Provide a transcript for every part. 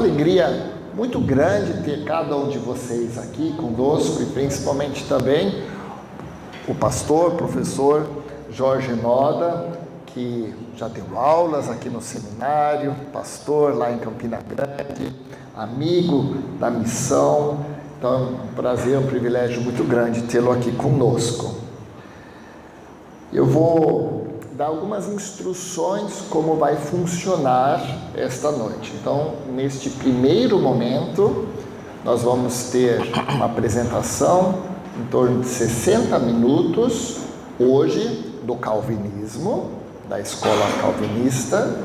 alegria muito grande ter cada um de vocês aqui conosco e principalmente também o pastor, professor Jorge Noda, que já deu aulas aqui no seminário, pastor lá em Campina Grande, amigo da missão. Então, é um prazer, um privilégio muito grande tê-lo aqui conosco. Eu vou dar algumas instruções como vai funcionar esta noite. Então, neste primeiro momento, nós vamos ter uma apresentação em torno de 60 minutos, hoje, do Calvinismo, da Escola Calvinista.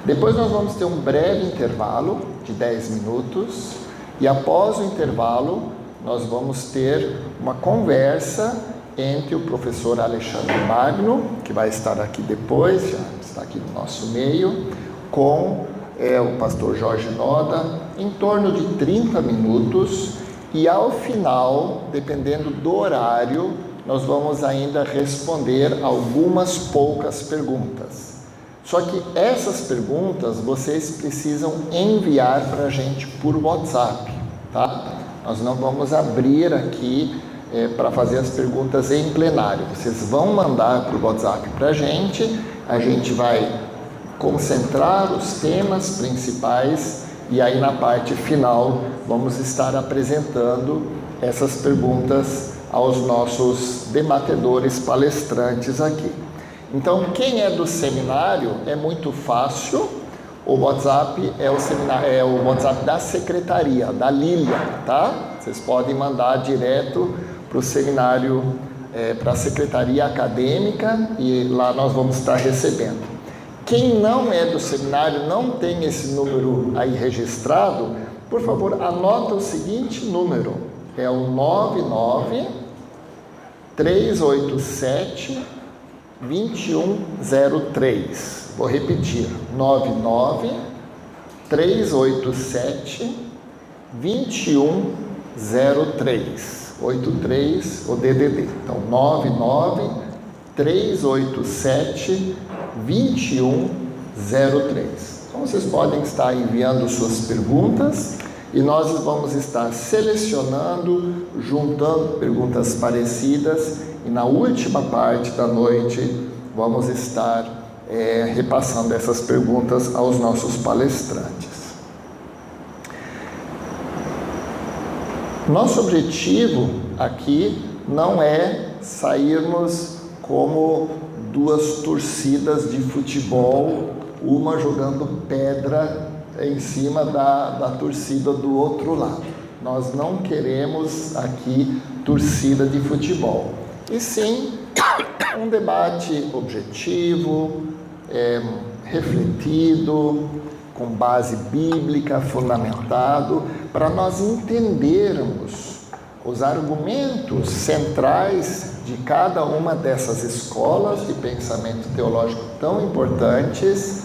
Depois nós vamos ter um breve intervalo de 10 minutos e após o intervalo nós vamos ter uma conversa entre o professor Alexandre Magno, que vai estar aqui depois, já está aqui no nosso meio, com o pastor Jorge Noda, em torno de 30 minutos, e ao final, dependendo do horário, nós vamos ainda responder algumas poucas perguntas. Só que essas perguntas vocês precisam enviar para a gente por WhatsApp, tá? Nós não vamos abrir aqui para fazer as perguntas em plenário. Vocês vão mandar por WhatsApp para a gente vai concentrar os temas principais e aí na parte final vamos estar apresentando essas perguntas aos nossos debatedores palestrantes aqui. Então, quem é do seminário é muito fácil, o WhatsApp é o WhatsApp da secretaria, da Lília, tá? Vocês podem mandar direto para o seminário, para a secretaria acadêmica, e lá nós vamos estar recebendo. Quem não é do seminário, não tem esse número aí registrado, por favor, anota o seguinte número, é o 99-387-2103. Vou repetir, 99-387-2103. 83, o DDD. Então, 99-387-2103. Então, vocês podem estar enviando suas perguntas e nós vamos estar selecionando, juntando perguntas parecidas e na última parte da noite vamos estar repassando essas perguntas aos nossos palestrantes. Nosso objetivo aqui não é sairmos como duas torcidas de futebol, uma jogando pedra em cima da torcida do outro lado. Nós não queremos aqui torcida de futebol, e sim um debate objetivo, refletido, com base bíblica, fundamentado, para nós entendermos os argumentos centrais de cada uma dessas escolas de pensamento teológico tão importantes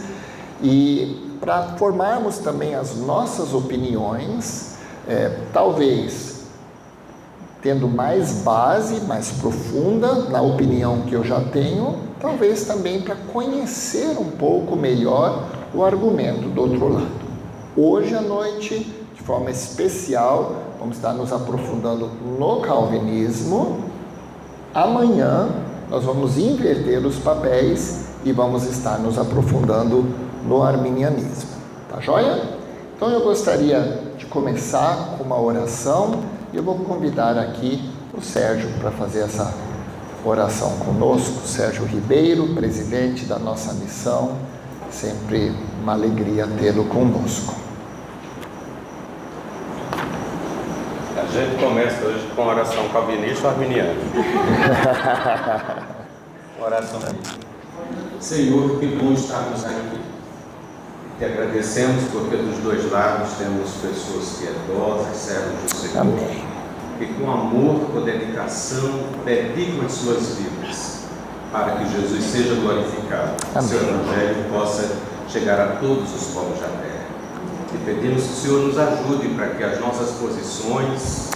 e para formarmos também as nossas opiniões, talvez tendo mais base, mais profunda na opinião que eu já tenho, talvez também para conhecer um pouco melhor o argumento do outro lado. Hoje à noite, de forma especial, vamos estar nos aprofundando no calvinismo. Amanhã nós vamos inverter os papéis e vamos estar nos aprofundando no arminianismo. Tá joia? Então eu gostaria de começar com uma oração e eu vou convidar aqui o Sérgio para fazer essa oração conosco. Sérgio Ribeiro, presidente da nossa missão. Sempre uma alegria tê-lo conosco. A gente começa hoje com a oração calvinista ou arminiana. Oração. Senhor, que bom estarmos aqui. Te agradecemos porque dos dois lados temos pessoas piedosas, servos do Senhor, Amém. que com amor, com dedicação, dedicam as suas vidas para que Jesus seja glorificado, que o seu Evangelho possa chegar a todos os povos da terra. E pedimos que o Senhor nos ajude para que as nossas posições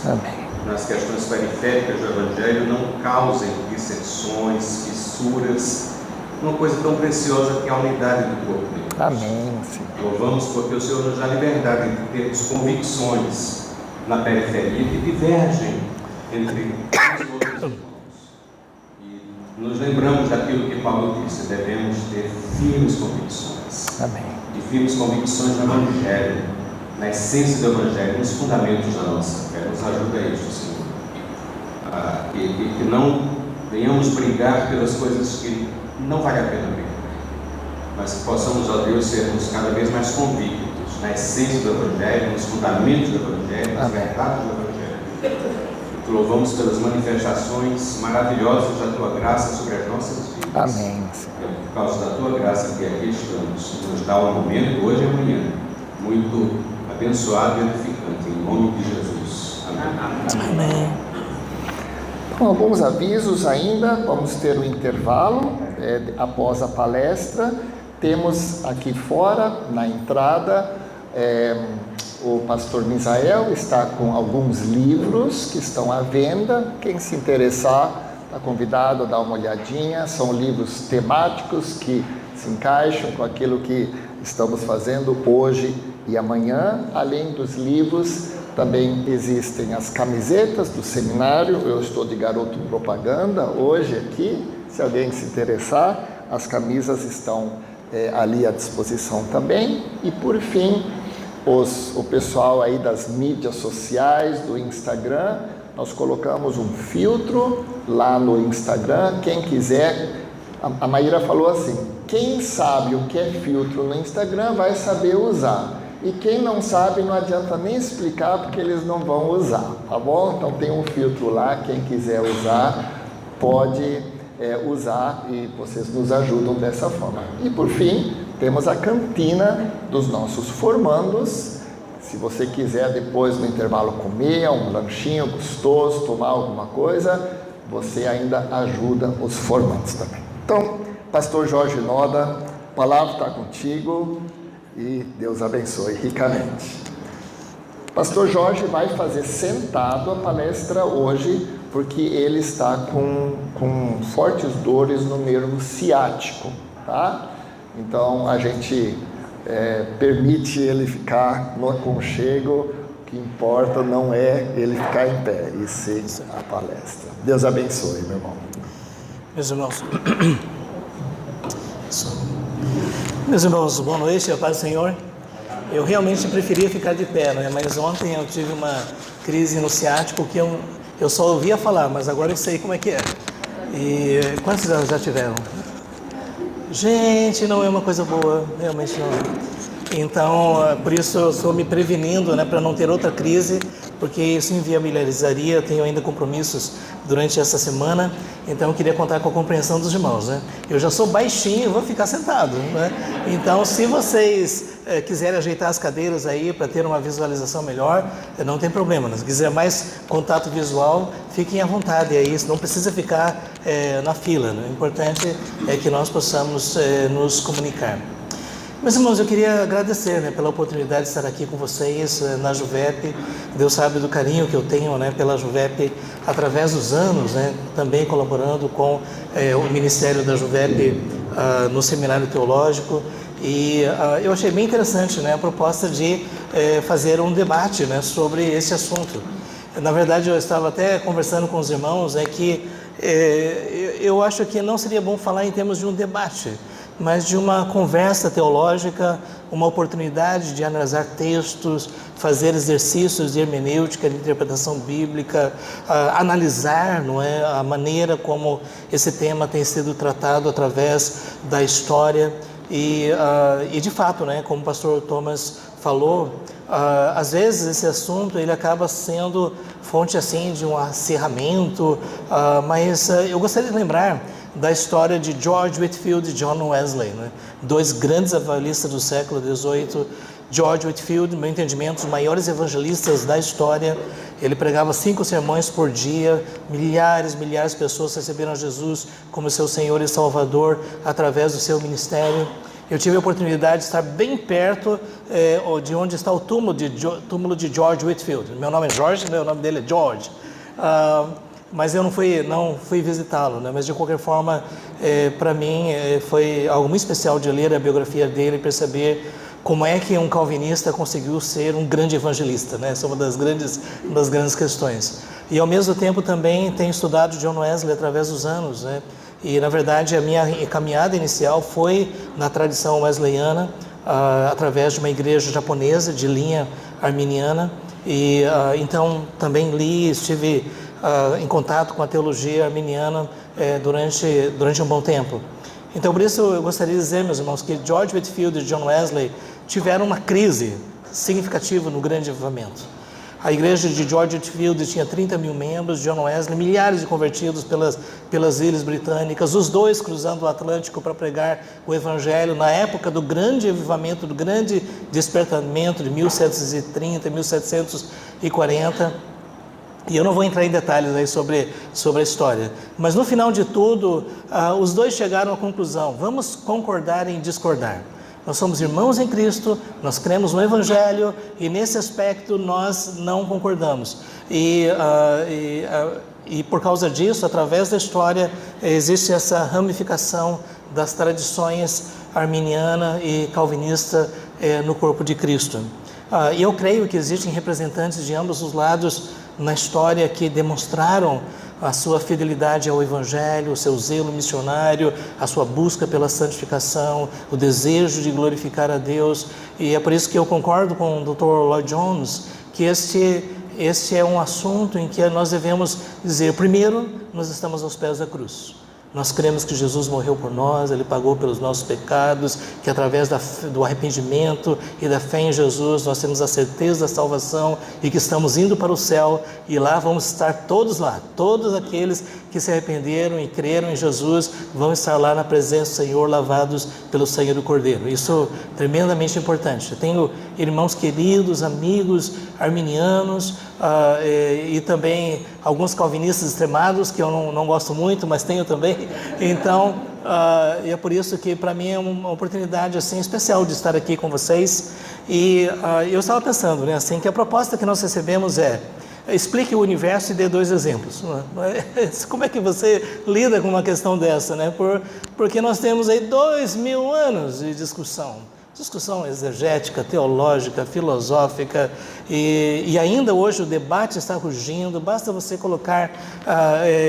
nas questões periféricas do Evangelho não causem dissensões, fissuras, uma coisa tão preciosa que é a unidade do corpo de Cristo. Amém, Senhor. Louvamos porque o Senhor nos dá liberdade de termos convicções na periferia que divergem entre os outros irmãos. E nos lembramos daquilo que Paulo disse: devemos ter firmes convicções. Amém. E firmes convicções no Evangelho, na essência do Evangelho, nos fundamentos da nossa fé. Nos ajuda a isso, Senhor. Que não venhamos brigar pelas coisas que não vale a pena brigar, mas que possamos, ó Deus, sermos cada vez mais convictos na essência do Evangelho, nos fundamentos do Evangelho, nas verdades do Evangelho. Te louvamos pelas manifestações maravilhosas da Tua graça sobre as nossas vidas. Amém. É por causa da Tua graça que aqui estamos. Nos dá um momento, hoje e amanhã, muito abençoado e edificante, em nome de Jesus. Amém. Amém. Com alguns avisos ainda, vamos ter um intervalo após a palestra. Temos aqui fora, na entrada, o pastor Misael está com alguns livros que estão à venda. Quem se interessar, está convidado a dar uma olhadinha. São livros temáticos que se encaixam com aquilo que estamos fazendo hoje e amanhã. Além dos livros, também existem as camisetas do seminário. Eu estou de garoto propaganda hoje aqui. Se alguém se interessar, as camisas estão ali à disposição também. E por fim, o pessoal aí das mídias sociais, do Instagram, nós colocamos um filtro lá no Instagram. Quem quiser, a Maíra falou assim: quem sabe o que é filtro no Instagram vai saber usar. E quem não sabe, não adianta nem explicar, porque eles não vão usar, tá bom? Então tem um filtro lá, quem quiser usar, pode usar, e vocês nos ajudam dessa forma. E por fim, temos a cantina dos nossos formandos. Se você quiser depois no intervalo comer um lanchinho gostoso, tomar alguma coisa, você ainda ajuda os formandos também. Então, pastor Jorge Noda, a palavra está contigo. E Deus abençoe ricamente. Pastor Jorge vai fazer sentado a palestra hoje, porque ele está com fortes dores no nervo ciático, tá? Então a gente permite ele ficar no aconchego. O que importa não é ele ficar em pé, e sim a palestra. Deus abençoe, meu irmão. Meus irmãos, boa noite, a paz do Senhor. Eu realmente preferia ficar de pé, né? Mas ontem eu tive uma crise no ciático que eu só ouvia falar, mas agora eu sei como é que é. E quantos já tiveram? Gente, não é uma coisa boa, realmente não é. Então, por isso eu estou me prevenindo, né, para não ter outra crise, porque isso inviabilizaria. Eu tenho ainda compromissos durante essa semana, então eu queria contar com a compreensão dos irmãos, né? Eu já sou baixinho, vou ficar sentado, né? Então, se vocês quiserem ajeitar as cadeiras aí para ter uma visualização melhor, não tem problema. Se quiser mais contato visual, fiquem à vontade aí, não precisa ficar na fila, né? O importante é que nós possamos nos comunicar. Meus irmãos, eu queria agradecer, né, pela oportunidade de estar aqui com vocês na Juvep. Deus sabe do carinho que eu tenho, né, pela Juvep através dos anos, né, também colaborando com o Ministério da Juvep no Seminário Teológico. E eu achei bem interessante, né, a proposta de fazer um debate, né, sobre esse assunto. Na verdade, eu estava até conversando com os irmãos, que eu acho que não seria bom falar em termos de um debate, mas de uma conversa teológica, uma oportunidade de analisar textos, fazer exercícios de hermenêutica, de interpretação bíblica, analisar, não é, a maneira como esse tema tem sido tratado através da história. E de fato, né, como o pastor Thomas falou, às vezes esse assunto ele acaba sendo fonte assim de um acirramento, mas eu gostaria de lembrar da história de George Whitefield e John Wesley, né? Dois grandes evangelistas do século XVIII. George Whitefield, no meu entendimento, os maiores evangelistas da história. Ele pregava 5 sermões por dia, milhares de pessoas receberam Jesus como seu Senhor e Salvador através do seu ministério. Eu tive a oportunidade de estar bem perto de onde está o túmulo de George Whitefield. Meu nome é Jorge, o nome dele é George. Mas eu não fui visitá-lo, né? Mas de qualquer forma, para mim foi algo muito especial de ler a biografia dele e perceber como é que um calvinista conseguiu ser um grande evangelista, né? Essa é uma das grandes questões. E ao mesmo tempo também tenho estudado John Wesley através dos anos, né? E na verdade a minha caminhada inicial foi na tradição wesleyana, através de uma igreja japonesa de linha arminiana, e então também estive em contato com a teologia arminiana durante um bom tempo. Então por isso eu gostaria de dizer, meus irmãos, que George Whitefield e John Wesley tiveram uma crise significativa no grande avivamento. A igreja de George Whitefield tinha 30 mil membros, John Wesley, milhares de convertidos pelas ilhas britânicas, os dois cruzando o Atlântico para pregar o Evangelho na época do grande avivamento, do grande despertamento de 1730, 1740. E eu não vou entrar em detalhes aí sobre a história, mas no final de tudo, os dois chegaram à conclusão: vamos concordar em discordar. Nós somos irmãos em Cristo, nós cremos no Evangelho e nesse aspecto nós não concordamos. E por causa disso, através da história, existe essa ramificação das tradições arminiana e calvinista no corpo de Cristo. E eu creio que existem representantes de ambos os lados na história que demonstraram a sua fidelidade ao Evangelho, o seu zelo missionário, a sua busca pela santificação, o desejo de glorificar a Deus. E é por isso que eu concordo com o Dr. Lloyd Jones, que este é um assunto em que nós devemos dizer: primeiro, nós estamos aos pés da cruz. Nós cremos que Jesus morreu por nós, Ele pagou pelos nossos pecados, que através do arrependimento e da fé em Jesus nós temos a certeza da salvação e que estamos indo para o céu, e lá vamos estar todos lá, todos aqueles que se arrependeram e creram em Jesus vão estar lá na presença do Senhor, lavados pelo sangue do Cordeiro. Isso é tremendamente importante. Eu tenho irmãos queridos, amigos arminianos, e também alguns calvinistas extremados que eu não gosto muito, mas tenho também. Então, e é por isso que para mim é uma oportunidade assim especial de estar aqui com vocês. E eu estava pensando, né, assim, que a proposta que nós recebemos é: explique o universo e dê 2 exemplos. Como é que você lida com uma questão dessa, né? Porque nós temos aí 2000 anos de discussão exegética, teológica, filosófica, e ainda hoje o debate está rugindo. Basta você colocar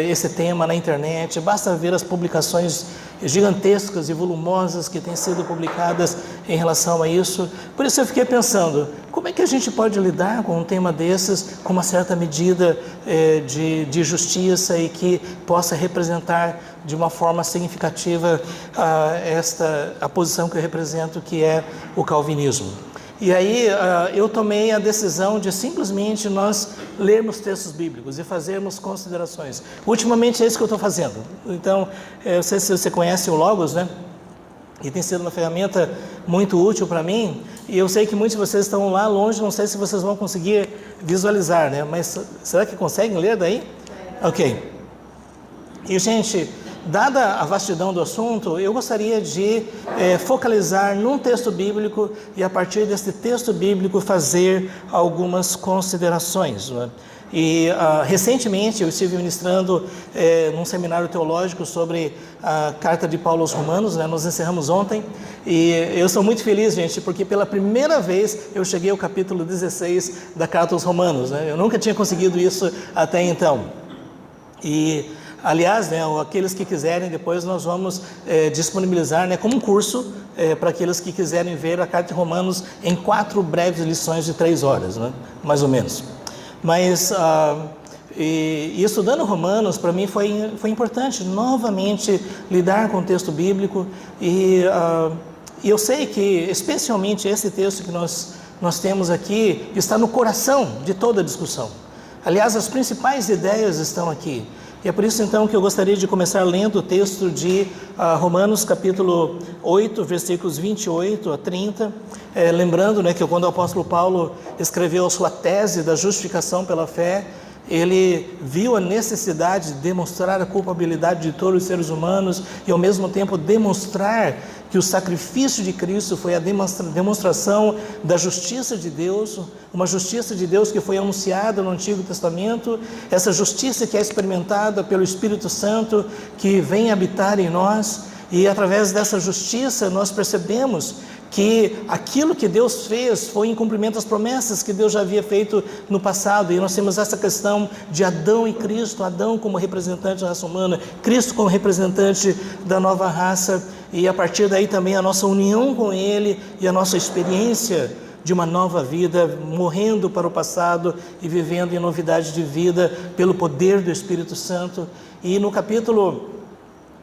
esse tema na internet, basta ver as publicações gigantescas e volumosas que têm sido publicadas em relação a isso. Por isso eu fiquei pensando, como é que a gente pode lidar com um tema desses com uma certa medida de justiça e que possa representar de uma forma significativa a posição que eu represento, que é o calvinismo. E aí eu tomei a decisão de simplesmente nós lermos textos bíblicos e fazermos considerações. Ultimamente é isso que eu estou fazendo. Então, eu não sei se você conhece o Logos, né? E tem sido uma ferramenta muito útil para mim. E eu sei que muitos de vocês estão lá longe, não sei se vocês vão conseguir visualizar, né? Mas será que conseguem ler daí? Ok. E, gente, dada a vastidão do assunto, eu gostaria de focalizar num texto bíblico e, a partir desse texto bíblico, fazer algumas considerações, né? E recentemente eu estive ministrando num seminário teológico sobre a carta de Paulo aos Romanos, né? Nós encerramos ontem, e eu sou muito feliz, gente, porque pela primeira vez eu cheguei ao capítulo 16 da carta aos Romanos, né? Eu nunca tinha conseguido isso até então. E aliás, né, aqueles que quiserem, depois nós vamos disponibilizar, né, como um curso para aqueles que quiserem ver a carta de Romanos em 4 breves lições de 3 horas, né, mais ou menos. Mas, e estudando Romanos, para mim foi importante novamente lidar com o texto bíblico, e eu sei que especialmente esse texto que nós temos aqui está no coração de toda a discussão. Aliás, as principais ideias estão aqui. E é por isso então que eu gostaria de começar lendo o texto de Romanos capítulo 8, versículos 28 a 30, lembrando, né, que quando o apóstolo Paulo escreveu a sua tese da justificação pela fé, ele viu a necessidade de demonstrar a culpabilidade de todos os seres humanos e ao mesmo tempo demonstrar que o sacrifício de Cristo foi a demonstração da justiça de Deus, uma justiça de Deus que foi anunciada no Antigo Testamento, essa justiça que é experimentada pelo Espírito Santo que vem habitar em nós, e através dessa justiça nós percebemos que aquilo que Deus fez foi em cumprimento às promessas que Deus já havia feito no passado. E nós temos essa questão de Adão e Cristo, Adão como representante da raça humana, Cristo como representante da nova raça, e a partir daí também a nossa união com Ele e a nossa experiência de uma nova vida, morrendo para o passado e vivendo em novidade de vida pelo poder do Espírito Santo. E no capítulo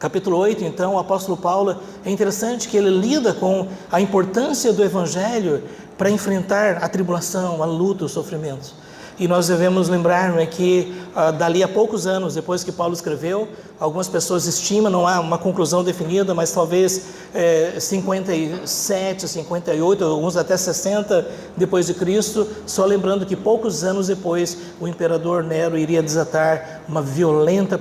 8, então, o apóstolo Paulo, é interessante que ele lida com a importância do Evangelho para enfrentar a tribulação, a luta, o sofrimento. E nós devemos lembrar, que dali a poucos anos, depois que Paulo escreveu, algumas pessoas estimam, não há uma conclusão definida, mas talvez 57, 58, alguns até 60 depois de Cristo, só lembrando que poucos anos depois o imperador Nero iria desatar uma violenta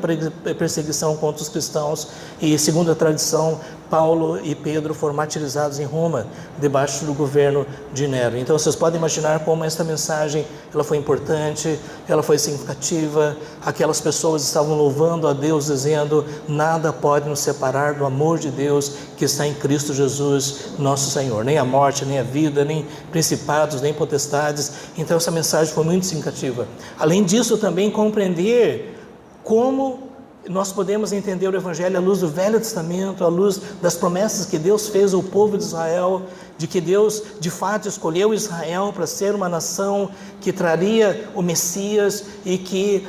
perseguição contra os cristãos, e segundo a tradição, Paulo e Pedro foram martirizados em Roma, debaixo do governo de Nero. Então vocês podem imaginar como esta mensagem ela foi importante, ela foi significativa. Aquelas pessoas estavam louvando a Deus, dizendo: nada pode nos separar do amor de Deus que está em Cristo Jesus, nosso Senhor. Nem a morte, nem a vida, nem principados, nem potestades. Então essa mensagem foi muito significativa. Além disso, também compreender como nós podemos entender o Evangelho à luz do Velho Testamento, à luz das promessas que Deus fez ao povo de Israel, de que Deus de fato escolheu Israel para ser uma nação que traria o Messias, e que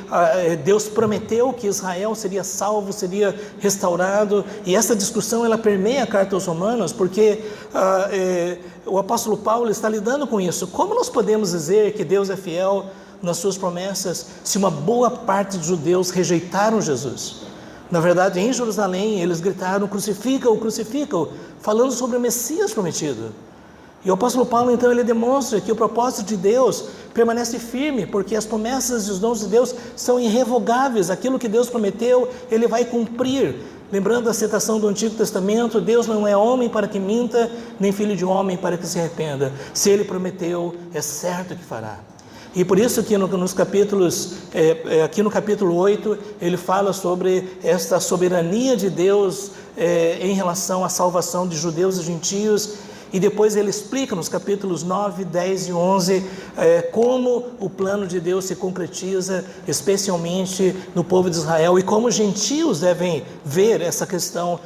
Deus prometeu que Israel seria salvo, seria restaurado. E essa discussão ela permeia a carta aos Romanos, porque o apóstolo Paulo está lidando com isso. Como nós podemos dizer que Deus é fiel nas suas promessas, se uma boa parte dos judeus rejeitaram Jesus? Na verdade, em Jerusalém, eles gritaram: crucifica-o, crucifica-o, falando sobre o Messias prometido. E o apóstolo Paulo, então, ele demonstra que o propósito de Deus permanece firme, porque as promessas e os dons de Deus são irrevogáveis. Aquilo que Deus prometeu, Ele vai cumprir. Lembrando a citação do Antigo Testamento: Deus não é homem para que minta, nem filho de homem para que se arrependa. Se Ele prometeu, é certo que fará. E por isso que nos capítulos, aqui no capítulo 8, ele fala sobre esta soberania de Deus em relação à salvação de judeus e gentios. E depois ele explica nos capítulos 9, 10 e 11 como o plano de Deus se concretiza, especialmente no povo de Israel, e como os gentios devem ver essa questão.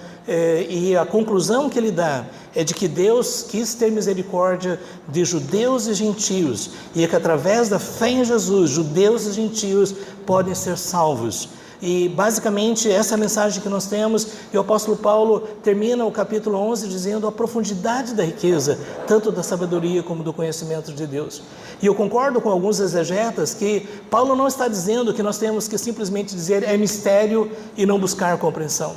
E a conclusão que ele dá é de que Deus quis ter misericórdia de judeus e gentios, e é que através da fé em Jesus, judeus e gentios podem ser salvos. E basicamente essa é a mensagem que nós temos. E o apóstolo Paulo termina o capítulo 11 dizendo a profundidade da riqueza, tanto da sabedoria como do conhecimento de Deus. E eu concordo com alguns exegetas que Paulo não está dizendo que nós temos que simplesmente dizer é mistério e não buscar compreensão,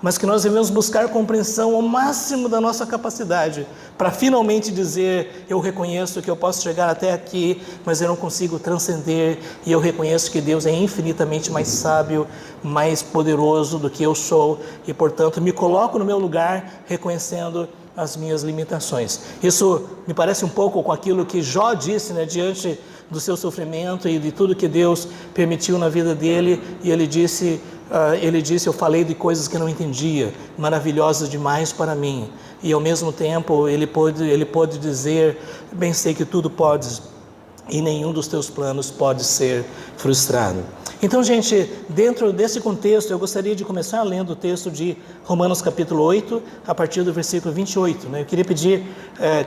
mas que nós devemos buscar compreensão ao máximo da nossa capacidade, para finalmente dizer: eu reconheço que eu posso chegar até aqui, mas eu não consigo transcender, e eu reconheço que Deus é infinitamente mais sábio, mais poderoso do que eu sou, e portanto me coloco no meu lugar, reconhecendo as minhas limitações. Isso me parece um pouco com aquilo que Jó disse, diante do seu sofrimento e de tudo que Deus permitiu na vida dele, e ele disse, eu falei de coisas que não entendia, maravilhosas demais para mim. E ao mesmo tempo ele pôde dizer: bem sei que tudo podes, e nenhum dos teus planos pode ser frustrado. Então, gente, dentro desse contexto, eu gostaria de começar lendo o texto de Romanos capítulo 8, a partir do versículo 28. Eu queria pedir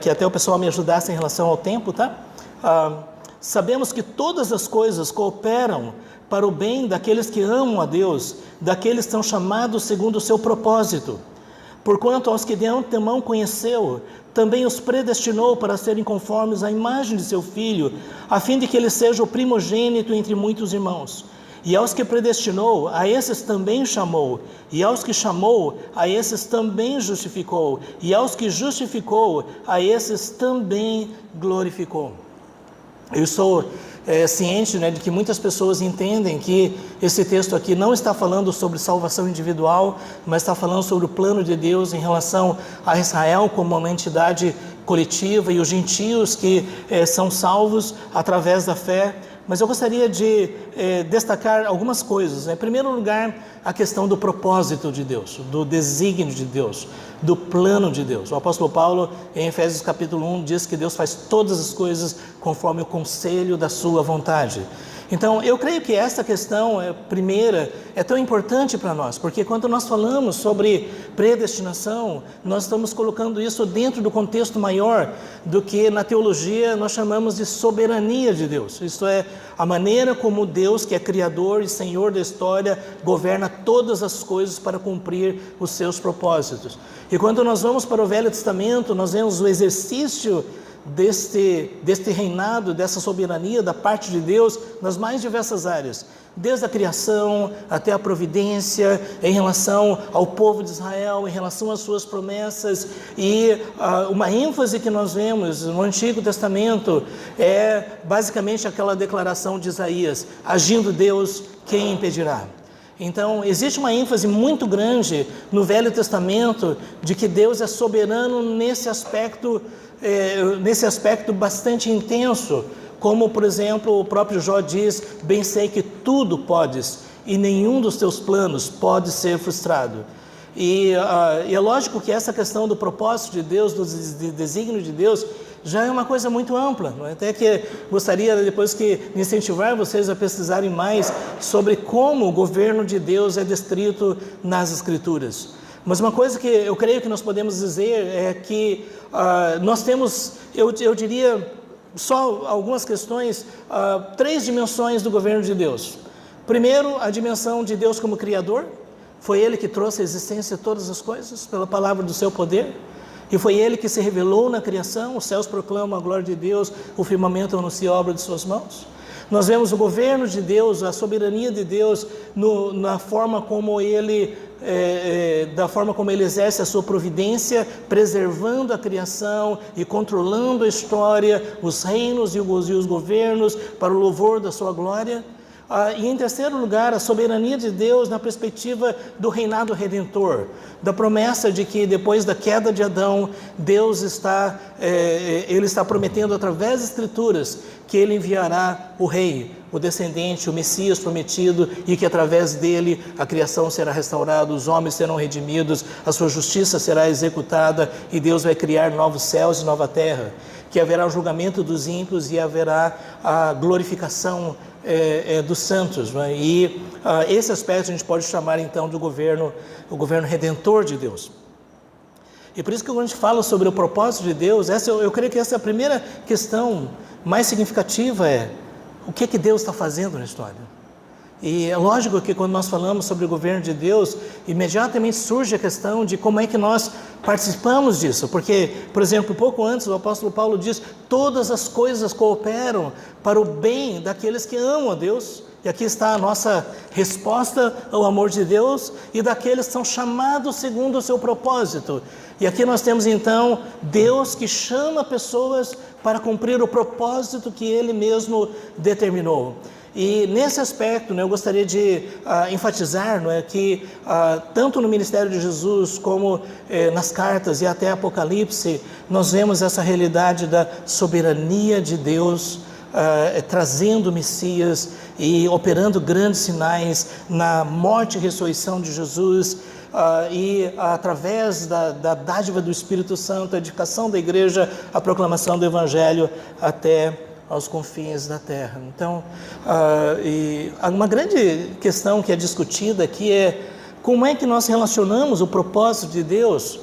que até o pessoal me ajudasse em relação ao tempo, tá? Sabemos que todas as coisas cooperam para o bem daqueles que amam a Deus, daqueles que são chamados segundo o seu propósito. Porquanto aos que de antemão conheceu, também os predestinou para serem conformes à imagem de seu Filho, a fim de que ele seja o primogênito entre muitos irmãos. E aos que predestinou, a esses também chamou. E aos que chamou, a esses também justificou. E aos que justificou, a esses também glorificou. Eu sou ciente de que muitas pessoas entendem que esse texto aqui não está falando sobre salvação individual, mas está falando sobre o plano de Deus em relação a Israel como uma entidade coletiva, e os gentios que são salvos através da fé. mas eu gostaria de destacar algumas coisas. Em primeiro lugar, a questão do propósito de Deus, do desígnio de Deus, do plano de Deus. O apóstolo Paulo, em Efésios capítulo 1, diz que Deus faz todas as coisas conforme o conselho da sua vontade. Então, eu creio que essa questão primeira é tão importante para nós, porque quando nós falamos sobre predestinação, nós estamos colocando isso dentro do contexto maior do que na teologia nós chamamos de soberania de Deus. Isto é, a maneira como Deus, que é Criador e Senhor da história, governa todas as coisas para cumprir os seus propósitos. E quando nós vamos para o Velho Testamento, nós vemos o exercício deste reinado, dessa soberania da parte de Deus nas mais diversas áreas, desde a criação até a providência, em relação ao povo de Israel, em relação às suas promessas. E uma ênfase que nós vemos no Antigo Testamento é basicamente aquela declaração de Isaías: agindo Deus, quem impedirá? Então, existe uma ênfase muito grande no Velho Testamento de que Deus é soberano nesse aspecto bastante intenso, como, por exemplo, o próprio Jó diz: bem sei que tudo podes e nenhum dos teus planos pode ser frustrado. E é lógico que essa questão do propósito de Deus, do desígnio de Deus, já é uma coisa muito ampla, não é? Até que gostaria depois de incentivar vocês a pesquisarem mais sobre como o governo de Deus é descrito nas Escrituras. Mas uma coisa que eu creio que nós podemos dizer é que nós temos, eu diria, só algumas questões, 3 dimensões do governo de Deus. Primeiro, a dimensão de Deus como Criador. Foi Ele que trouxe à existência todas as coisas pela palavra do seu poder. E foi Ele que se revelou na criação. Os céus proclamam a glória de Deus, o firmamento anuncia a obra de suas mãos. Nós vemos o governo de Deus, a soberania de Deus na forma como Ele exerce a sua providência, preservando a criação e controlando a história, os reinos e os governos para o louvor da sua glória. E em terceiro lugar, a soberania de Deus na perspectiva do reinado redentor, da promessa de que depois da queda de Adão, Deus Ele está prometendo através das Escrituras que Ele enviará o Rei, o descendente, o Messias prometido, e que através dele a criação será restaurada, os homens serão redimidos, a sua justiça será executada e Deus vai criar novos céus e nova terra, que haverá o julgamento dos ímpios e haverá a glorificação dos santos, não é? E esse aspecto a gente pode chamar então do governo, o governo redentor de Deus. E por isso que quando a gente fala sobre o propósito de Deus, eu creio que essa é a primeira questão mais significativa, o que Deus está fazendo na história. E é lógico que quando nós falamos sobre o governo de Deus, imediatamente surge a questão de como é que nós participamos disso. Porque, por exemplo, pouco antes o apóstolo Paulo diz: todas as coisas cooperam para o bem daqueles que amam a Deus. E aqui está a nossa resposta ao amor de Deus e daqueles que são chamados segundo o seu propósito. E aqui nós temos então Deus que chama pessoas para cumprir o propósito que Ele mesmo determinou. E nesse aspecto, eu gostaria de enfatizar que tanto no ministério de Jesus como nas cartas e até Apocalipse, nós vemos essa realidade da soberania de Deus, trazendo o Messias e operando grandes sinais na morte e ressurreição de Jesus, e através da dádiva do Espírito Santo, a edificação da igreja, a proclamação do Evangelho até aos confins da terra. Então, e uma grande questão que é discutida aqui é como é que nós relacionamos o propósito de Deus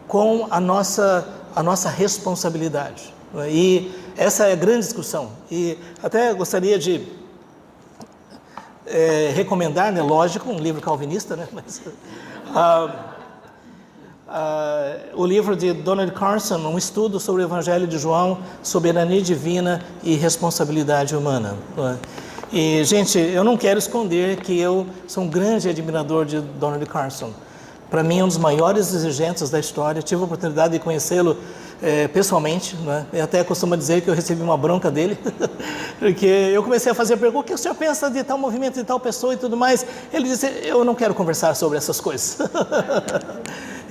com a nossa responsabilidade. E essa é a grande discussão. E até gostaria de recomendar, lógico, um livro calvinista, mas o livro de Donald Carson, um estudo sobre o Evangelho de João, soberania divina e responsabilidade humana. E, gente, eu não quero esconder que eu sou um grande admirador de Donald Carson. Para mim, é um dos maiores exegetas da história. Tive a oportunidade de conhecê-lo pessoalmente, né? Eu até costumo dizer que eu recebi uma bronca dele, porque eu comecei a fazer perguntas: o que o senhor pensa de tal movimento, de tal pessoa e tudo mais? Ele disse: eu não quero conversar sobre essas coisas.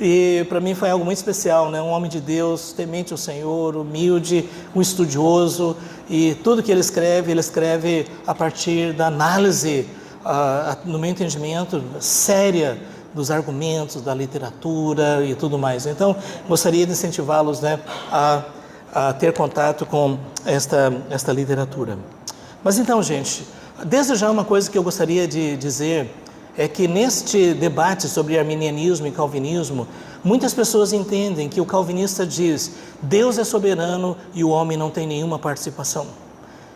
E para mim foi algo muito especial, né? Um homem de Deus, temente ao Senhor, humilde, um estudioso, e tudo que ele escreve a partir da análise, no meu entendimento, séria dos argumentos, da literatura e tudo mais. Então, gostaria de incentivá-los, né, a ter contato com esta literatura. Mas então, gente, desde já uma coisa que eu gostaria de dizer é que neste debate sobre arminianismo e calvinismo, muitas pessoas entendem que o calvinista diz Deus é soberano e o homem não tem nenhuma participação.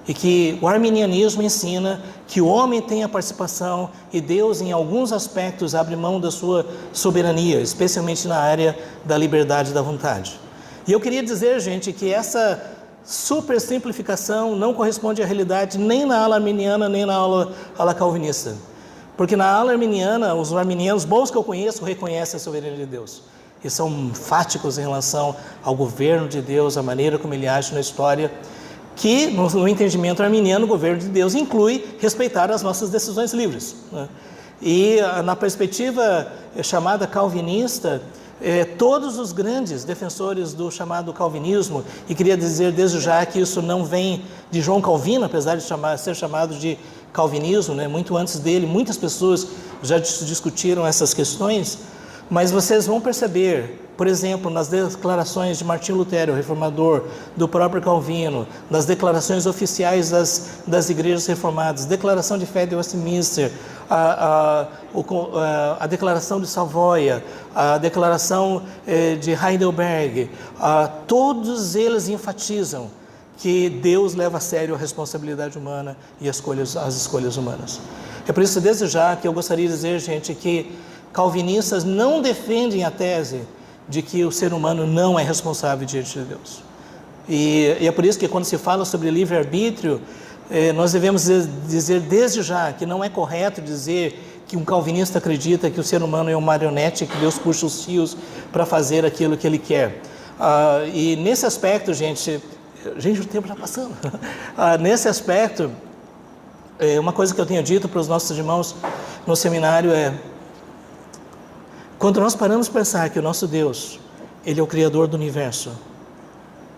E que o arminianismo ensina que o homem tem a participação e Deus, em alguns aspectos, abre mão da sua soberania, especialmente na área da liberdade da vontade. E eu queria dizer, gente, que essa super simplificação não corresponde à realidade nem na ala arminiana, nem na ala calvinista. Porque na ala arminiana, os arminianos bons que eu conheço reconhecem a soberania de Deus. E são enfáticos em relação ao governo de Deus, a maneira como ele age na história, que no entendimento arminiano o governo de Deus inclui respeitar as nossas decisões livres, né? E na perspectiva chamada calvinista, todos os grandes defensores do chamado calvinismo, e queria dizer desde já que isso não vem de João Calvino, apesar de ser chamado de calvinismo, né? Muito antes dele, muitas pessoas já discutiram essas questões, mas vocês vão perceber, por exemplo, nas declarações de Martinho Lutero, o reformador, do próprio Calvino, nas declarações oficiais das igrejas reformadas, declaração de fé de Westminster, a declaração de Savoia, a declaração de Heidelberg, todos eles enfatizam que Deus leva a sério a responsabilidade humana e as escolhas humanas. É por isso, desde já, que eu gostaria de dizer, gente, que calvinistas não defendem a tese de que o ser humano não é responsável diante de Deus. E é por isso que quando se fala sobre livre-arbítrio, nós devemos dizer desde já que não é correto dizer que um calvinista acredita que o ser humano é uma marionete, que Deus puxa os fios para fazer aquilo que ele quer. E nesse aspecto, gente, o tempo está passando. Nesse aspecto, uma coisa que eu tenho dito para os nossos irmãos no seminário é: quando nós paramos para pensar que o nosso Deus, Ele é o Criador do universo,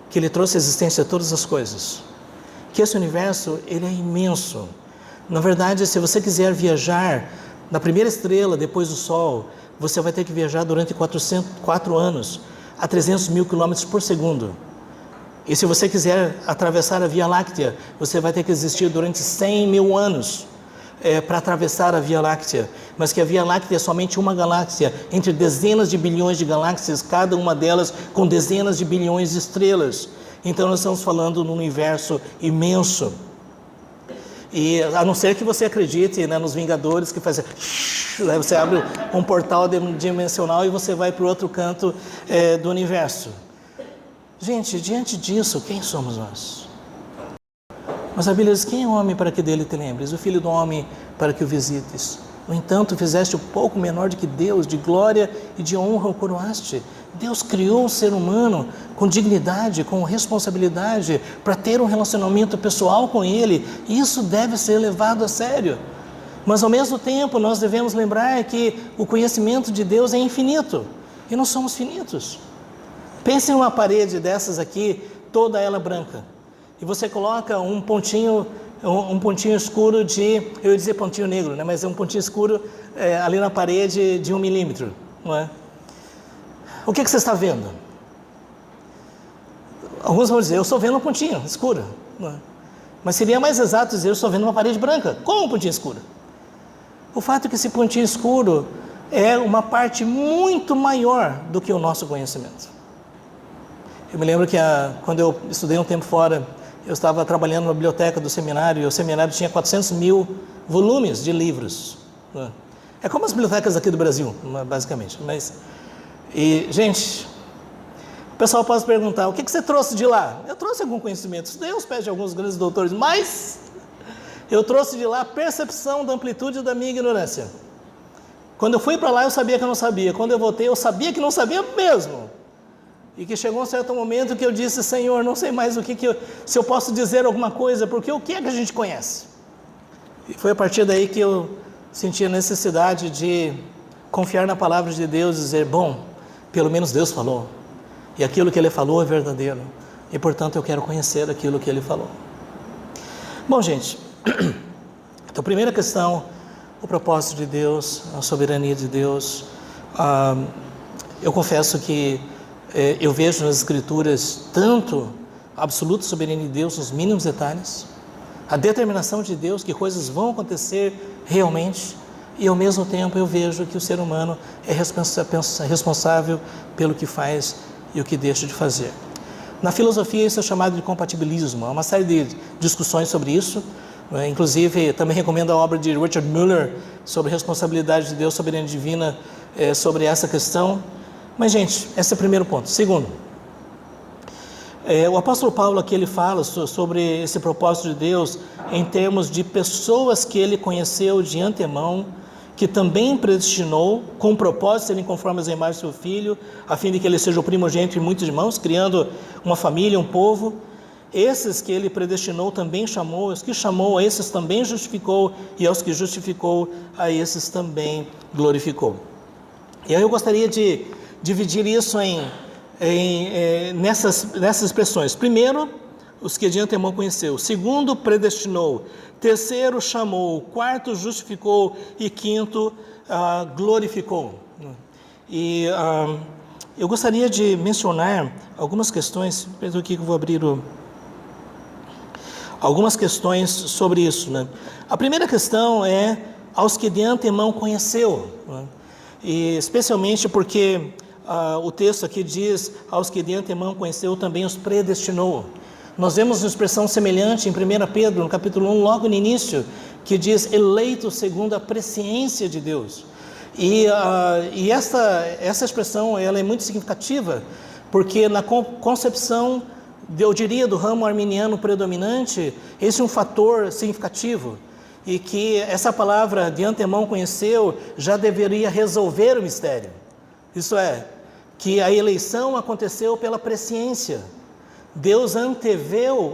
que Ele trouxe à existência todas as coisas, que esse universo, ele é imenso. Na verdade, se você quiser viajar na primeira estrela depois do Sol, você vai ter que viajar durante 4 anos, a 300 mil quilômetros por segundo. E se você quiser atravessar a Via Láctea, você vai ter que existir durante 100 mil anos para atravessar a Via Láctea. Mas que a Via Láctea é somente uma galáxia, entre dezenas de bilhões de galáxias, cada uma delas com dezenas de bilhões de estrelas. Então nós estamos falando num universo imenso. E a não ser que você acredite, né, nos Vingadores, que fazem... Você abre um portal dimensional e você vai para o outro canto do universo. Gente, diante disso, quem somos nós? Mas a Bíblia diz: quem é o homem para que dele te lembres? O filho do homem para que o visites. No entanto, fizeste o pouco menor do que Deus, de glória e de honra o coroaste. Deus criou o ser humano com dignidade, com responsabilidade, para ter um relacionamento pessoal com Ele. Isso deve ser levado a sério. Mas ao mesmo tempo, nós devemos lembrar que o conhecimento de Deus é infinito e nós somos finitos. Pense em uma parede dessas aqui, toda ela branca, e você coloca um pontinho escuro eu ia dizer pontinho negro, né? Mas é um pontinho escuro ali na parede de 1 milímetro, não é? O que você está vendo? Alguns vão dizer: eu estou vendo um pontinho escuro, não é? Mas seria mais exato dizer: eu estou vendo uma parede branca. Como um pontinho escuro? O fato é que esse pontinho escuro é uma parte muito maior do que o nosso conhecimento. Eu me lembro que quando eu estudei um tempo fora, eu estava trabalhando na biblioteca do seminário, e o seminário tinha 400 mil volumes de livros. É como as bibliotecas aqui do Brasil, basicamente. E, gente, o pessoal pode perguntar: o que você trouxe de lá? Eu trouxe algum conhecimento, estudei aos pés de alguns grandes doutores, mas eu trouxe de lá a percepção da amplitude da minha ignorância. Quando eu fui para lá, eu sabia que eu não sabia. Quando eu voltei, eu sabia que não sabia mesmo. E que chegou um certo momento que eu disse: Senhor, não sei mais se eu posso dizer alguma coisa, porque o que é que a gente conhece? E foi a partir daí que eu senti a necessidade de confiar na palavra de Deus e dizer: bom, pelo menos Deus falou, e aquilo que Ele falou é verdadeiro, e portanto eu quero conhecer aquilo que Ele falou. Bom, gente, então, primeira questão, o propósito de Deus, a soberania de Deus. Eu confesso que eu vejo nas Escrituras tanto a absoluta soberania de Deus nos mínimos detalhes, a determinação de Deus que coisas vão acontecer realmente, e ao mesmo tempo eu vejo que o ser humano é responsável pelo que faz e o que deixa de fazer. Na filosofia isso é chamado de compatibilismo, há uma série de discussões sobre isso, né? Inclusive também recomendo a obra de Richard Muller sobre a responsabilidade de Deus, soberania divina, sobre essa questão. Mas, gente, esse é o primeiro ponto. Segundo, o apóstolo Paulo aqui ele fala sobre esse propósito de Deus em termos de pessoas que ele conheceu de antemão, que também predestinou com o propósito de serem conformes à imagem do seu Filho, a fim de que ele seja o primogênito de muitos irmãos, criando uma família, um povo. Esses que ele predestinou também chamou, os que chamou a esses também justificou, e aos que justificou a esses também glorificou. E aí eu gostaria de dividir isso nessas expressões. Primeiro, os que de antemão conheceu. Segundo, predestinou. Terceiro, chamou. Quarto, justificou. E quinto, glorificou. E eu gostaria de mencionar algumas questões. Penso aqui que eu vou abrir algumas questões sobre isso, né? A primeira questão é aos que de antemão conheceu, né? E especialmente porque o texto aqui diz aos que de antemão conheceu também os predestinou. Nós vemos uma expressão semelhante em 1 Pedro, no capítulo 1, logo no início, que diz eleitos segundo a presciência de Deus. E essa expressão ela é muito significativa, porque na concepção, eu diria, do ramo arminiano predominante, esse é um fator significativo, e que essa palavra de antemão conheceu já deveria resolver o mistério. Isso é, que a eleição aconteceu pela presciência. Deus anteviu,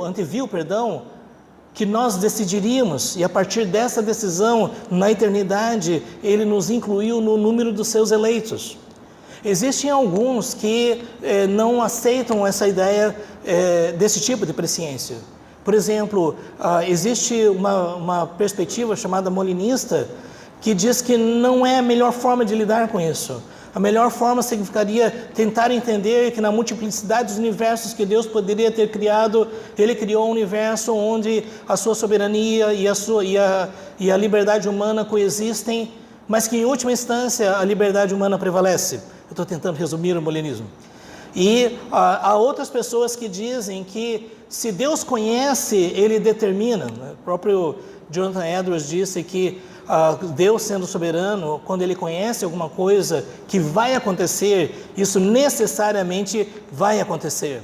que nós decidiríamos, e a partir dessa decisão, na eternidade, Ele nos incluiu no número dos seus eleitos. Existem alguns que não aceitam essa ideia desse tipo de presciência. Por exemplo, existe uma perspectiva chamada molinista, que diz que não é a melhor forma de lidar com isso. A melhor forma significaria tentar entender que na multiplicidade dos universos que Deus poderia ter criado, Ele criou um universo onde a sua soberania e a liberdade humana coexistem, mas que em última instância a liberdade humana prevalece. Eu estou tentando resumir o molinismo. E há outras pessoas que dizem que se Deus conhece, Ele determina. O próprio Jonathan Edwards disse que Deus sendo soberano, quando Ele conhece alguma coisa que vai acontecer, isso necessariamente vai acontecer.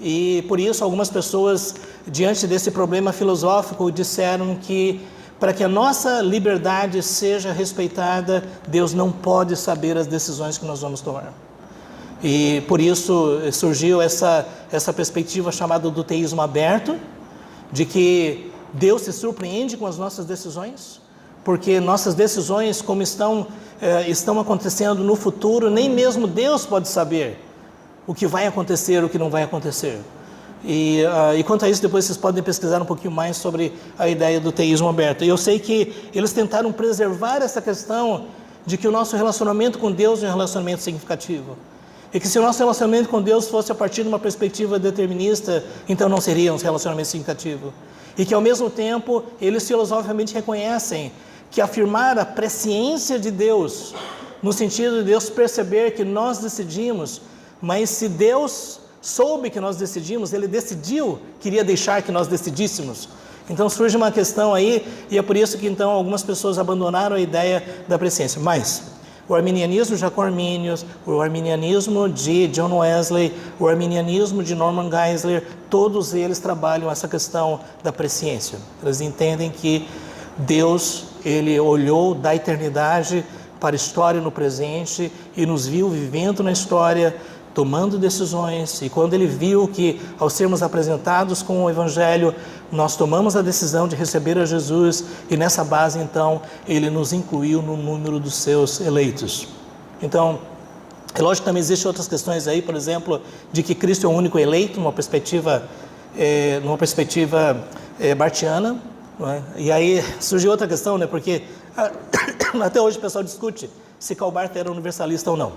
E por isso algumas pessoas, diante desse problema filosófico, disseram que para que a nossa liberdade seja respeitada, Deus não pode saber as decisões que nós vamos tomar. E por isso surgiu essa perspectiva chamada do teísmo aberto, de que Deus se surpreende com as nossas decisões, porque nossas decisões, como estão acontecendo no futuro, nem mesmo Deus pode saber o que vai acontecer, o que não vai acontecer. E quanto a isso, depois vocês podem pesquisar um pouquinho mais sobre a ideia do teísmo aberto. E eu sei que eles tentaram preservar essa questão de que o nosso relacionamento com Deus é um relacionamento significativo. E que se o nosso relacionamento com Deus fosse a partir de uma perspectiva determinista, então não seria um relacionamento significativo. E que ao mesmo tempo, eles filosoficamente reconhecem que afirmar a presciência de Deus, no sentido de Deus perceber que nós decidimos, mas se Deus soube que nós decidimos, Ele decidiu, queria deixar que nós decidíssemos. Então surge uma questão aí, e é por isso que então algumas pessoas abandonaram a ideia da presciência. Mas o arminianismo de Jacó Arminius, o arminianismo de John Wesley, o arminianismo de Norman Geisler, todos eles trabalham essa questão da presciência. Eles entendem que Deus, Ele olhou da eternidade para a história no presente e nos viu vivendo na história, tomando decisões, e quando Ele viu que ao sermos apresentados com o Evangelho, nós tomamos a decisão de receber a Jesus, e nessa base então Ele nos incluiu no número dos seus eleitos. Então, É lógico que também existem outras questões aí, por exemplo, de que Cristo é o único eleito, numa perspectiva bartiana, não é? E aí surgiu outra questão, né? Porque até hoje o pessoal discute se Karl Barth era universalista ou não.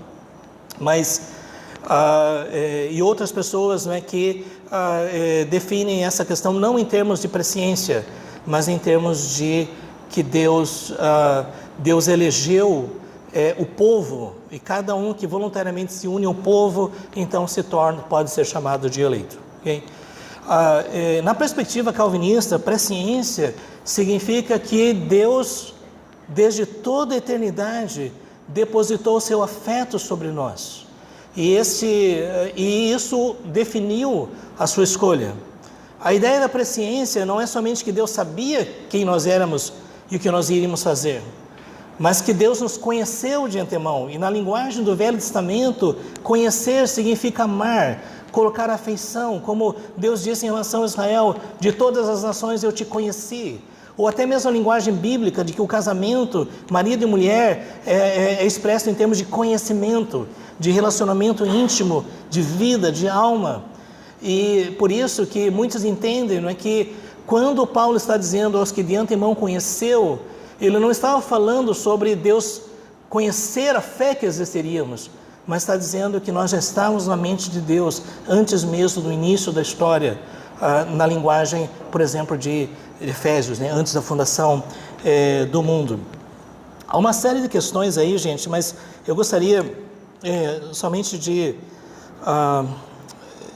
Mas e outras pessoas, né, que definem essa questão não em termos de presciência, mas em termos de que Deus elegeu o povo, e cada um que voluntariamente se une ao povo, então pode ser chamado de eleito. Okay? Na perspectiva calvinista, presciência significa que Deus, desde toda a eternidade, depositou o seu afeto sobre nós. E isso definiu a sua escolha. A ideia da presciência não é somente que Deus sabia quem nós éramos e o que nós iríamos fazer, mas que Deus nos conheceu de antemão. E na linguagem do Velho Testamento, conhecer significa amar, colocar afeição, como Deus disse em relação a Israel: de todas as nações eu te conheci. Ou até mesmo a linguagem bíblica de que o casamento, marido e mulher, é expresso em termos de conhecimento, de relacionamento íntimo, de vida, de alma. E por isso que muitos entendem, não é, que quando Paulo está dizendo aos que de antemão conheceu, ele não estava falando sobre Deus conhecer a fé que exerceríamos, mas está dizendo que nós já estávamos na mente de Deus antes mesmo do início da história, na linguagem, por exemplo, de Efésios, né, antes da fundação do mundo. Há uma série de questões aí, gente, mas eu gostaria somente de